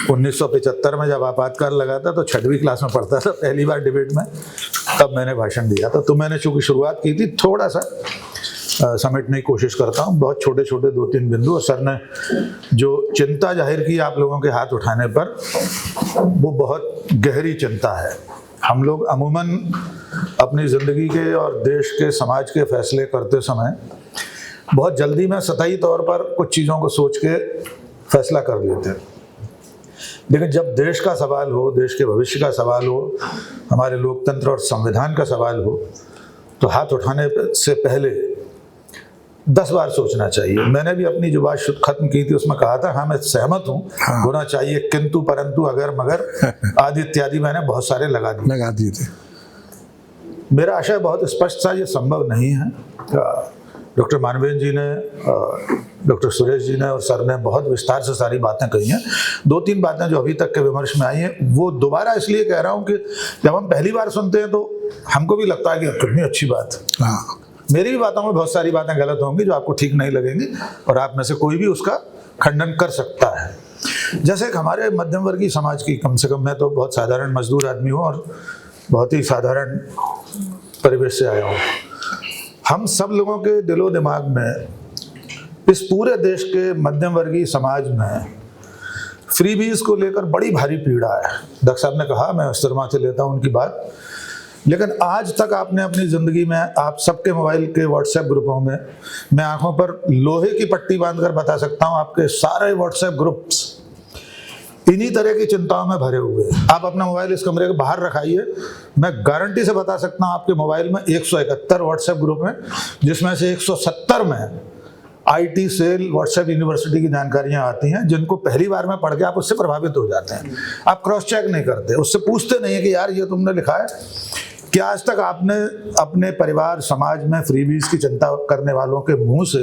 1975 में जब आपातकाल लगा था तो 6वीं क्लास में पढ़ता था पहली बार डिबेट में, तब मैंने भाषण दिया था। तो मैंने चूँकि शुरुआत की थी, थोड़ा सा समेटने की कोशिश करता हूँ, बहुत छोटे छोटे 2-3 बिंदु। और सर ने जो चिंता जाहिर की आप लोगों के हाथ उठाने पर, वो बहुत गहरी चिंता है। हम लोग अमूमन अपनी ज़िंदगी के और देश के समाज के फैसले करते समय बहुत जल्दी में सतही तौर पर कुछ चीज़ों को सोच के फैसला कर लेते हैं, लेकिन जब देश का सवाल हो, देश के भविष्य का सवाल हो, हमारे लोकतंत्र और संविधान का सवाल हो, तो हाथ उठाने से पहले 10 बार सोचना चाहिए। मैंने भी अपनी जो बात खत्म की थी उसमें कहा था, हाँ मैं सहमत हूँ, होना चाहिए, किंतु परंतु अगर मगर आदि इत्यादि मैंने बहुत सारे लगा दिए थे। मेरा आशय बहुत स्पष्ट था, ये संभव नहीं है। डॉक्टर मानवेंद्र जी ने, डॉक्टर सुरेश जी ने और सर ने बहुत विस्तार से सारी बातें कही हैं। 2-3 बातें जो अभी तक के विमर्श में आई हैं, वो दोबारा इसलिए कह रहा हूँ कि जब हम पहली बार सुनते हैं तो हमको भी लगता है कि कितनी अच्छी बात। हाँ, मेरी भी बातों में बहुत सारी बातें गलत होंगी जो आपको ठीक नहीं लगेंगी, और आप में से कोई भी उसका खंडन कर सकता है। जैसे कि हमारे मध्यम वर्गीय समाज की, कम से कम मैं तो बहुत साधारण मजदूर आदमी हूँ और बहुत ही साधारण परिवेश से आया हूँ। हम सब लोगों के दिलो दिमाग में, इस पूरे देश के मध्यम वर्गीय समाज में फ्रीबीज को लेकर बड़ी भारी पीड़ा है। डॉक्टर साहब ने कहा, मैं सिर माथे लेता हूँ उनकी बात, लेकिन आज तक आपने अपनी ज़िंदगी में, आप सबके मोबाइल के व्हाट्सएप ग्रुपों में, मैं आंखों पर लोहे की पट्टी बांधकर बता सकता हूँ, आपके सारे व्हाट्सएप ग्रुप्स इन्हीं तरह की चिंताओं में भरे हुए हैं। आप अपना मोबाइल इस कमरे के बाहर रखाइए, मैं गारंटी से बता सकता हूँ आपके मोबाइल में 171 व्हाट्सएप ग्रुप हैं, जिसमें से 170 में IT सेल, व्हाट्सएप यूनिवर्सिटी की जानकारियाँ आती हैं, जिनको पहली बार में पढ़ के आप उससे प्रभावित हो जाते हैं। आप क्रॉस चेक नहीं करते, उससे पूछते नहीं है कि यार ये तुमने लिखा है क्या। आज तक आपने अपने परिवार समाज में फ्रीबीज की चिंता करने वालों के मुंह से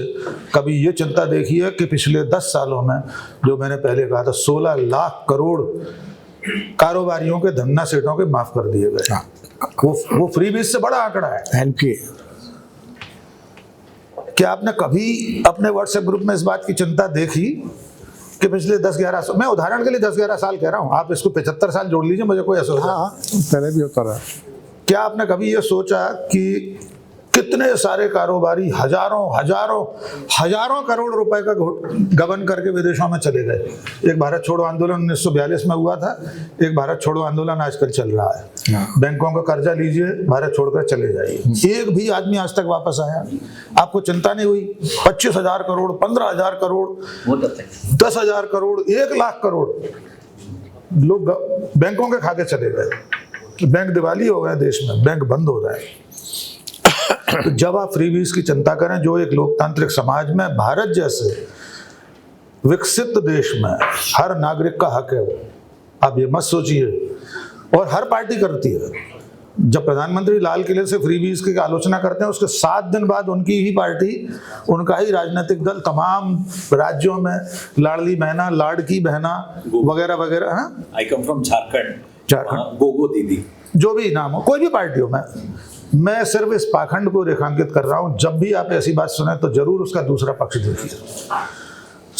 कभी ये चिंता देखी है कि पिछले 10 सालों में, जो मैंने पहले कहा था, 16 लाख करोड़ कारोबारियों के धन्ना सेठों के माफ कर दिए गए। वो फ्रीबीज से बड़ा आंकड़ा है। क्या आपने कभी अपने व्हाट्सएप ग्रुप में इस बात की चिंता देखी कि पिछले 10-11 साल, मैं उदाहरण के लिए 10-11 साल कह रहा हूँ, आप इसको 75 साल जोड़ लीजिए, मुझे कोई असर। हाँ, पहले भी होता रहा। क्या आपने कभी ये सोचा कि कितने सारे कारोबारी हजारों करोड़ रुपए का गबन करके विदेशों में चले गए। एक भारत छोड़ो आंदोलन 1942 में हुआ था, एक भारत छोड़ो आंदोलन आजकल चल रहा है। बैंकों का कर्जा लीजिए, भारत छोड़कर चले जाइए। एक भी आदमी आज तक वापस आया? आपको चिंता नहीं हुई? 25,000 करोड़, 15,000 करोड़, 10,000 करोड़, 1 लाख करोड़ लोग बैंकों के खाते चले गए। बैंक दिवाली हो गए, देश में बैंक बंद हो रहा है। तो जब आप फ्रीबीज की चिंता करें, जो एक लोकतांत्रिक समाज में, भारत जैसे विकसित देश में हर नागरिक का हक है, आप ये मत सोचिए, और हर पार्टी करती है। जब प्रधानमंत्री लाल किले से फ्रीबीज की आलोचना करते हैं, उसके 7 दिन बाद उनकी ही पार्टी, उनका ही राजनीतिक दल तमाम राज्यों में लाडली बहना, लाडकी बहना वगैरह वगैरह। आई कम फ्रॉम झारखंड, गोगो दीदी, जो भी नाम हो, कोई भी पार्टी हो, मैं सिर्फ इस पाखंड को रेखांकित कर रहा हूं। जब भी आप ऐसी बात सुने तो जरूर उसका दूसरा पक्ष देखिए।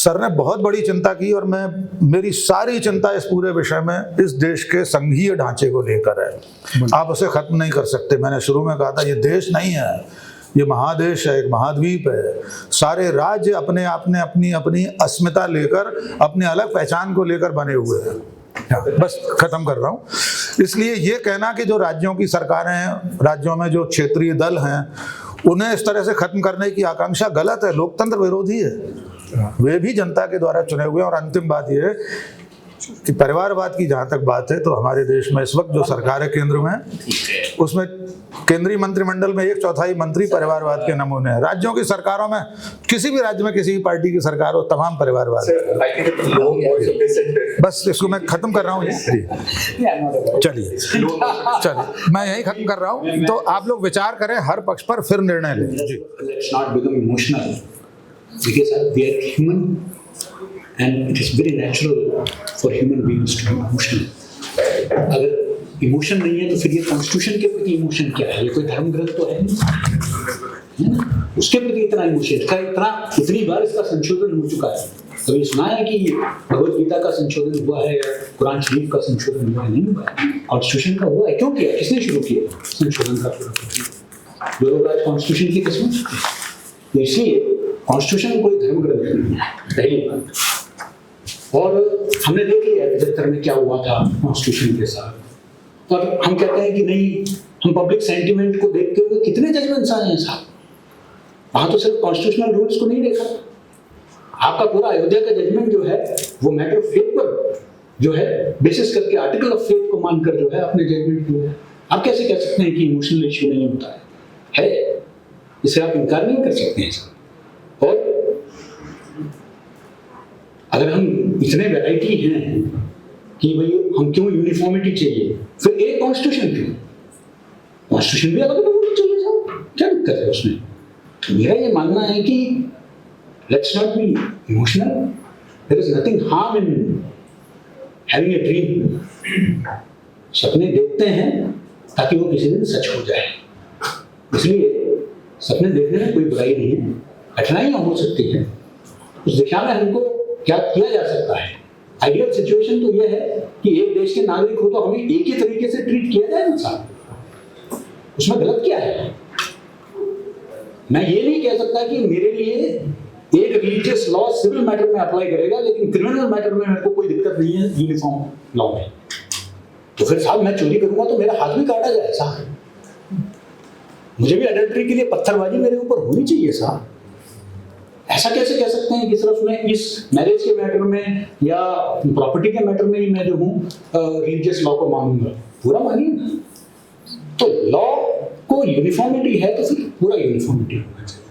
सर ने बहुत बड़ी चिंता की और मेरी सारी चिंता इस पूरे विषय में इस देश के संघीय ढांचे को लेकर है। आप उसे खत्म नहीं कर सकते। मैंने शुरू में कहा था ये देश नहीं है, ये महादेश है, एक महाद्वीप है। सारे राज्य अपने आप में अपनी अपनी अस्मिता लेकर, अपने अलग पहचान को लेकर बने हुए हैं। बस खत्म कर रहा हूँ। इसलिए ये कहना कि जो राज्यों की सरकारें हैं, राज्यों में जो क्षेत्रीय दल हैं, उन्हें इस तरह से खत्म करने की आकांक्षा गलत है, लोकतंत्र विरोधी है। वे भी जनता के द्वारा चुने हुए हैं। और अंतिम बात यह है कि परिवारवाद की जहाँ तक बात है, तो हमारे देश में इस वक्त जो सरकार है केंद्र में, उसमें केंद्रीय मंत्रिमंडल में 1/4 मंत्री परिवारवाद के नमूने हैं। राज्यों की सरकारों में, किसी भी राज्य में किसी भी पार्टी की सरकार हो, तमाम परिवारवाद। बस इसको मैं खत्म कर रहा हूँ। चलिए मैं यही खत्म कर रहा हूँ। तो आप लोग विचार करें हर पक्ष पर, फिर निर्णय लें। Let's not become emotional because we are human and it is very natural for human beings to be emotional. अगर इमोशन नहीं है तो फिर ये कॉन्स्टिट्यूशन के प्रति इमोशन क्या है? ये कोई धर्म ग्रंथ तो है नहीं, है ना? उसके प्रति इतना इमोशन, इतनी बार इसका संशोधन हो चुका है। कभी सुना है कि भगवत गीता का संशोधन हुआ है या कुरान शरीफ का संशोधन हुआ है? नहीं हुआ है। कॉन्स्टिट्यूशन का हुआ है। क्यों किया? किसने शुरू किया संशोधन का? जो लोग आज कॉन्स्टिट्यूशन की किस्मत चुके हैं। इसलिए कॉन्स्टिट्यूशन कोई धर्म ग्रंथ नहीं है, पहली बात। और हमने देख लिया 75 में क्या हुआ था कॉन्स्टिट्यूशन के साथ। और हम कहते हैं कि नहीं, हम पब्लिक सेंटिमेंट को देखते हुए कितने जजमेंट्स आए हैं साहब। वहां तो सिर्फ कॉन्स्टिट्यूशनल रूल्स को नहीं देखा, आपका पूरा अयोध्या का जजमेंट जो है वो मैटर ऑफ फेथ पर जो है बेसिस करके, आर्टिकल ऑफ फेथ को मानकर जो है अपने जजमेंट किया है। आप कैसे कह सकते हैं कि इमोशनल इश्यू नहीं होता है? इसे आप इनकार नहीं कर सकते हैं साहब। और अगर हम इतने वैरायटी हैं कि भाई हम क्यों यूनिफॉर्मिटी चाहिए, फिर एक कॉन्स्टिट्यूशन क्यों? कॉन्स्टिट्यूशन भी अलग अलग होनी चाहिए साहब, क्या दिक्कत है उसमें? तो मेरा ये मानना है कि let's not be emotional. There is nothing harm in having a dream. सपने देखते हैं ताकि वो किसी दिन सच हो जाए, इसलिए सपने देखने में कोई बुराई नहीं है। कठिनाइयां हो सकती हैं, उस दिशा में हमको क्या किया जा सकता है? आइडियल सिचुएशन तो यह है कि एक देश के नागरिक हो तो हमें एक ही तरीके से ट्रीट किया जाए ना साहब। उसमें गलत क्या है? मैं ये नहीं कह सकता कि मेरे लिए एक रिलीजियस लॉ सिविल मैटर में अप्लाई करेगा लेकिन क्रिमिनल मैटर में मेरे को कोई दिक्कत नहीं है यूनिफॉर्म लॉ में। तो फिर साहब मैं चोरी करूंगा तो मेरा हाथ भी काटा जाए साहब। मुझे भी अडल्ट्री के लिए पत्थरबाजी मेरे ऊपर होनी चाहिए साहब। ऐसा कैसे कह सकते हैं कि सिर्फ मैं इस मैरिज के मैटर में या प्रॉपर्टी के मैटर में ही मैं जो हूँ रिलीजियस लॉ को मानूंगा? पूरा मानिए ना। तो लॉ को यूनिफॉर्मिटी है तो फिर पूरा यूनिफॉर्मिटी होना चाहिए,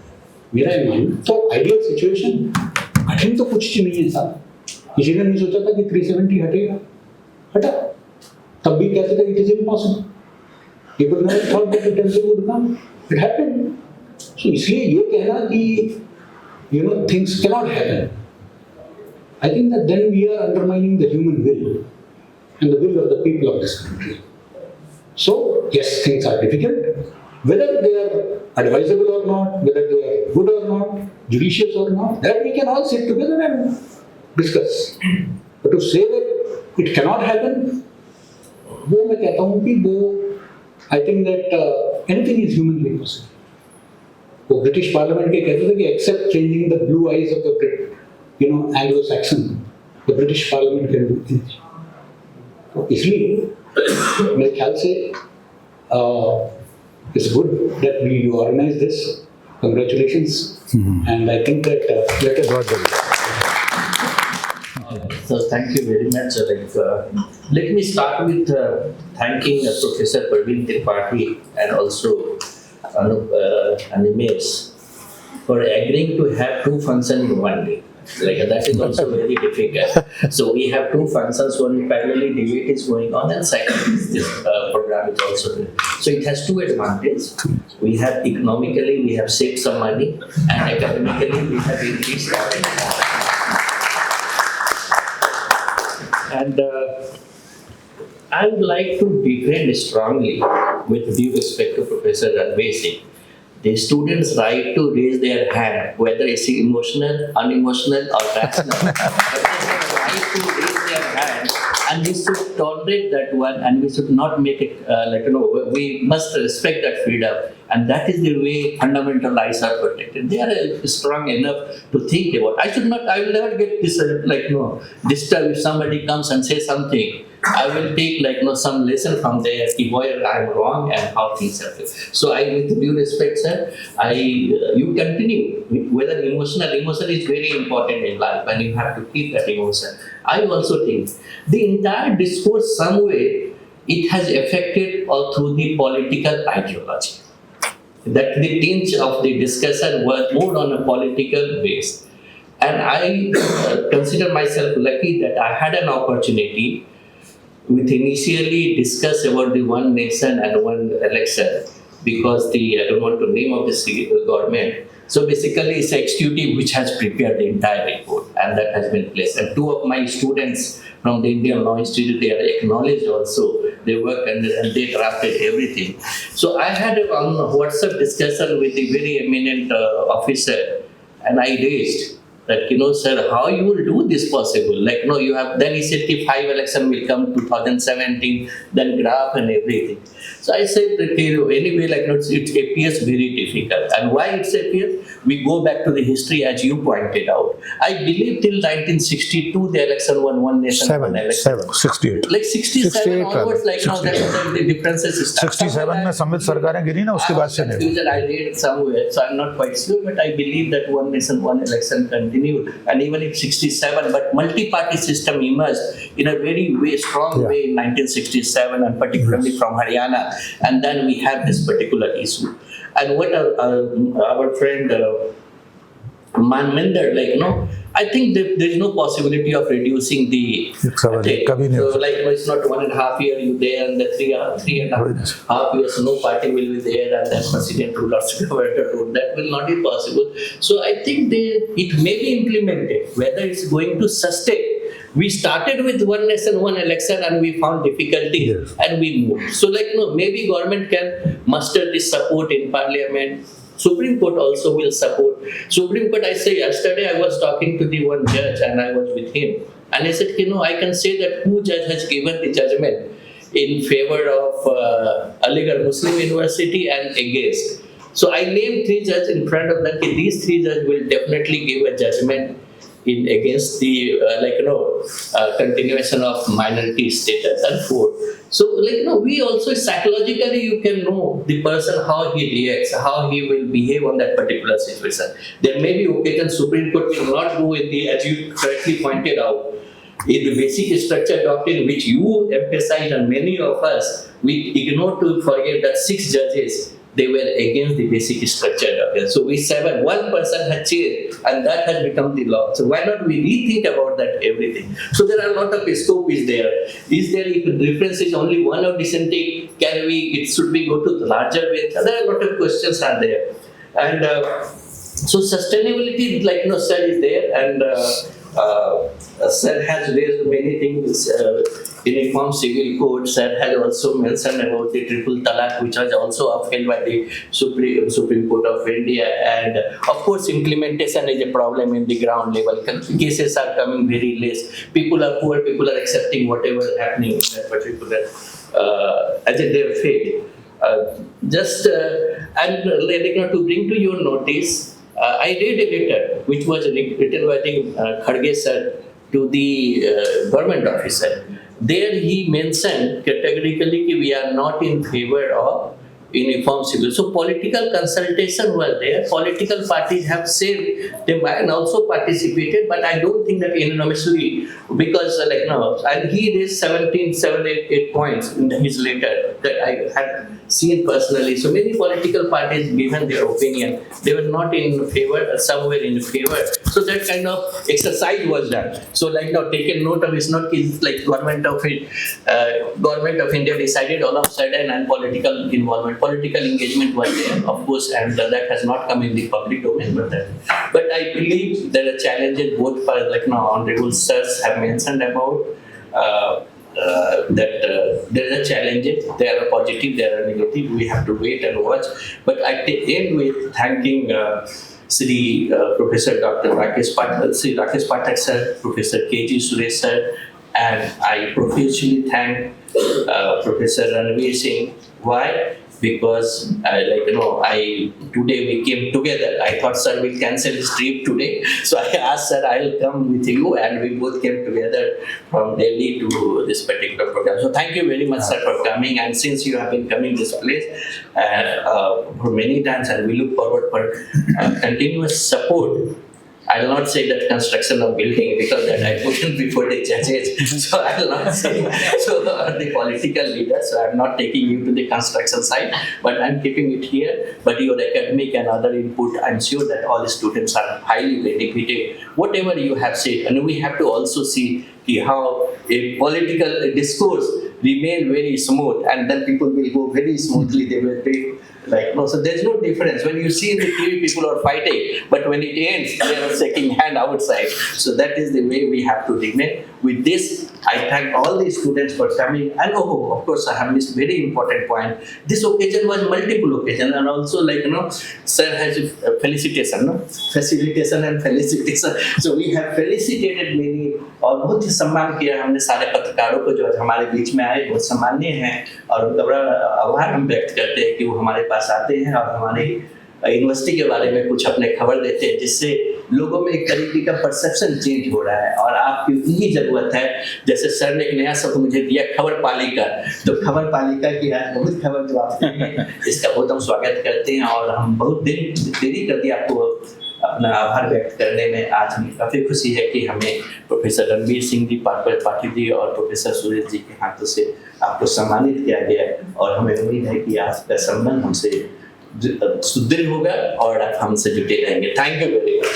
मेरा ये मानना। तो आइडियल सिचुएशन कठिन तो कुछ नहीं है साहब। किसी ने नहीं सोचा था कि 370 हटेगा, हटा। तब भी कहते थे it is impossible, people never thought that it would come, it happened. So इसलिए ये कहना कि things cannot happen, I think that then we are undermining the human will and the will of the people of this country. So yes, things are difficult, whether they are advisable or not, whether they are good or not, judicious or not, that we can all sit together and discuss. But to say that it cannot happen, वो मैं कहता हूँ कि वो I think that anything is humanly possible. वो British parliament के कहते थे कि except changing the blue eyes of the Anglo Saxon, the British parliament can do things. तो इसलिए मेरे ख्याल से it's good that we organise this. Congratulations and I think that let us So thank you very much. Let me start with thanking Professor Praveen Tripathi and also Anup Animes for agreeing to have 2 functions in one day. Like that is also very difficult. So we have 2 functions, one parallelly debate is going on and second this program is also doing. So it has 2 advantages. We have economically, we have saved some money, and academically we have increased our and I would like to defend strongly with due respect to Professor Ranveer Singh the students' right to raise their hand, whether it's emotional, unemotional, or rational. But they have a right to raise their hand, and we should tolerate that one, and we should not make it we must respect that freedom, and that is the way fundamental rights are protected. They are strong enough to think about. I will never get disturbed if somebody comes and says something. I will take some lesson from there, where I am wrong and how things are. So with due respect, sir, you continue. Whether emotion is very important in life, and you have to keep that emotion. I also think the entire discourse, some way, it has affected all through the political ideology. That the tinge of the discussion was more on a political base. And I consider myself lucky that I had an opportunity with initially discuss about the one nation and one election, because I don't want to name of the government. So basically it's an executive which has prepared the entire report, and that has been placed. And two of my students from the Indian Law Institute, they are acknowledged also. They work and they drafted everything. So I had a WhatsApp discussion with the very eminent officer, and I raised that, sir, how you will do this possible? You have, then he said the 5 election will come 2017, then graph and everything. So I said that, anyway, it appears very difficult. And why it appears? We go back to the history as you pointed out. I believe till 1962, the election one nation, one election. 68 67 onwards, the differences start. 67 में संवित सरकारें गिरी ना, उसके बाद से नहीं. I read somewhere, so I'm not quite sure, but I believe that one nation, one election continued. And even in 67, but multi-party system emerged in a very strong way in 1967, and particularly from Haryana. And then we have this particular issue. And what our friend Manminder, I think there is no possibility of reducing the attack. So it's not 1.5 years you there, and the 3.5 years no party will be there, and then president rule or governor rule. That will not be possible. So I think it may be implemented. Whether it's going to sustain. We started with one nation, one election, and we found difficulty, and we moved. So maybe government can muster this support in parliament. Supreme Court also will support. Supreme Court, I say yesterday I was talking to the one judge, and I was with him, and I said, I can say that who judge has given the judgment in favor of Aligarh Muslim University and against. So I named 3 judges in front of them. These 3 judges will definitely give a judgment against the continuation of minority status and 4. So we also psychologically you can know the person how he reacts, how he will behave on that particular situation. There may be occasions Supreme Court will not go in the, as you correctly pointed out, in the basic structure doctrine which you emphasize, and many of us we ignore to forget that 6 judges. They were against the basic structure doctrine. So one person had changed, and that has become the law. So why not we rethink about that everything? So there are a lot of scope is there. Is there, if the difference is only one of dissenting, it should be go to the larger way? There are a lot of questions are there. And so sustainability, sir, is there, and sir has raised many things. Uniform Civil Code, sir has also mentioned about the triple talaq, which was also upheld by the Supreme Court of India. And of course, implementation is a problem in the ground level. Cases are coming very less. People are poor, people are accepting whatever is happening in that particular as their fate. And to bring to your notice, I read a letter which was written by the Kharge sir to the government officer. There he mentioned categorically that we are not in favor of uniform civil. So political consultation was there. Political parties have said they might also participated, but I don't think that unanimously, because and he raised 8 points in his letter that I had seen personally. So many political parties given their opinion. They were not in favor, somewhere in favor. So that kind of exercise was done. So taken note of, it's not like government of India decided all of a sudden, and political involvement. Political engagement was there, of course, and that has not come in the public domain. But I believe there are challenges both for honorable sirs have mentioned about there are challenges, there are positive, there are negative. We have to wait and watch. But I end with thanking Sri Professor Dr. Rakesh Pathak sir, Professor K.G. Suresh sir, and I profusely thank Professor Ranveer Singh. Why? Because today we came together. I thought sir will cancel his trip today, so I asked sir I'll come with you, and we both came together from Delhi to this particular program. So thank you very much sir for coming, and since you have been coming this place for many times, and we look forward for continuous support. I will not say that construction of building, because that I put in before the judges. So I will not say so the political leaders. So I am not taking you to the construction side, but I am keeping it here. But your academic and other input, I am sure that all the students are highly benefited. Whatever you have said, and we have to also see how a political discourse remain very smooth, and then people will go very smoothly. They will take so there's no difference. When you see in the TV, people are fighting, but when it ends, they are shaking hand outside. So that is the way we have to remain. With this, I thank all the students for coming. And of course, I have missed very important point. This occasion was multiple occasion, and also sir has a facilitation and felicitation. So we have felicitated many, और बहुत ही सम्मान किया हमने सारे पत्रकारों को जो हमारे बीच में आए, बहुत सम्माननीय हैं, और उनका बड़ा आभार हम व्यक्त करते हैं कि वो हमारे पास आते हैं और हमारी यूनिवर्सिटी के बारे में कुछ अपने खबर देते हैं, जिससे लोगों में एक तरीके का परसेप्शन चेंज हो रहा है। और आपकी उतनी ज़रूरत है, जैसे सर ने एक नया शब्द मुझे दिया, खबर पालिका। तो खबर पालिका की आज बहुत खबर जो आप हैं, इसका बहुत हम स्वागत करते हैं, और हम बहुत देरी कर दी आपको अपना आभार व्यक्त करने में। आज हमें काफ़ी खुशी है कि हमें प्रोफेसर रणवीर सिंह जी, पाठक जी और प्रोफेसर सुरेश जी के हाथों से आपको सम्मानित किया गया, और हमें उम्मीद है कि आपका संबंध हमसे सुदृढ़ होगा और आप हमसे जुटे रहेंगे। Thank you very much.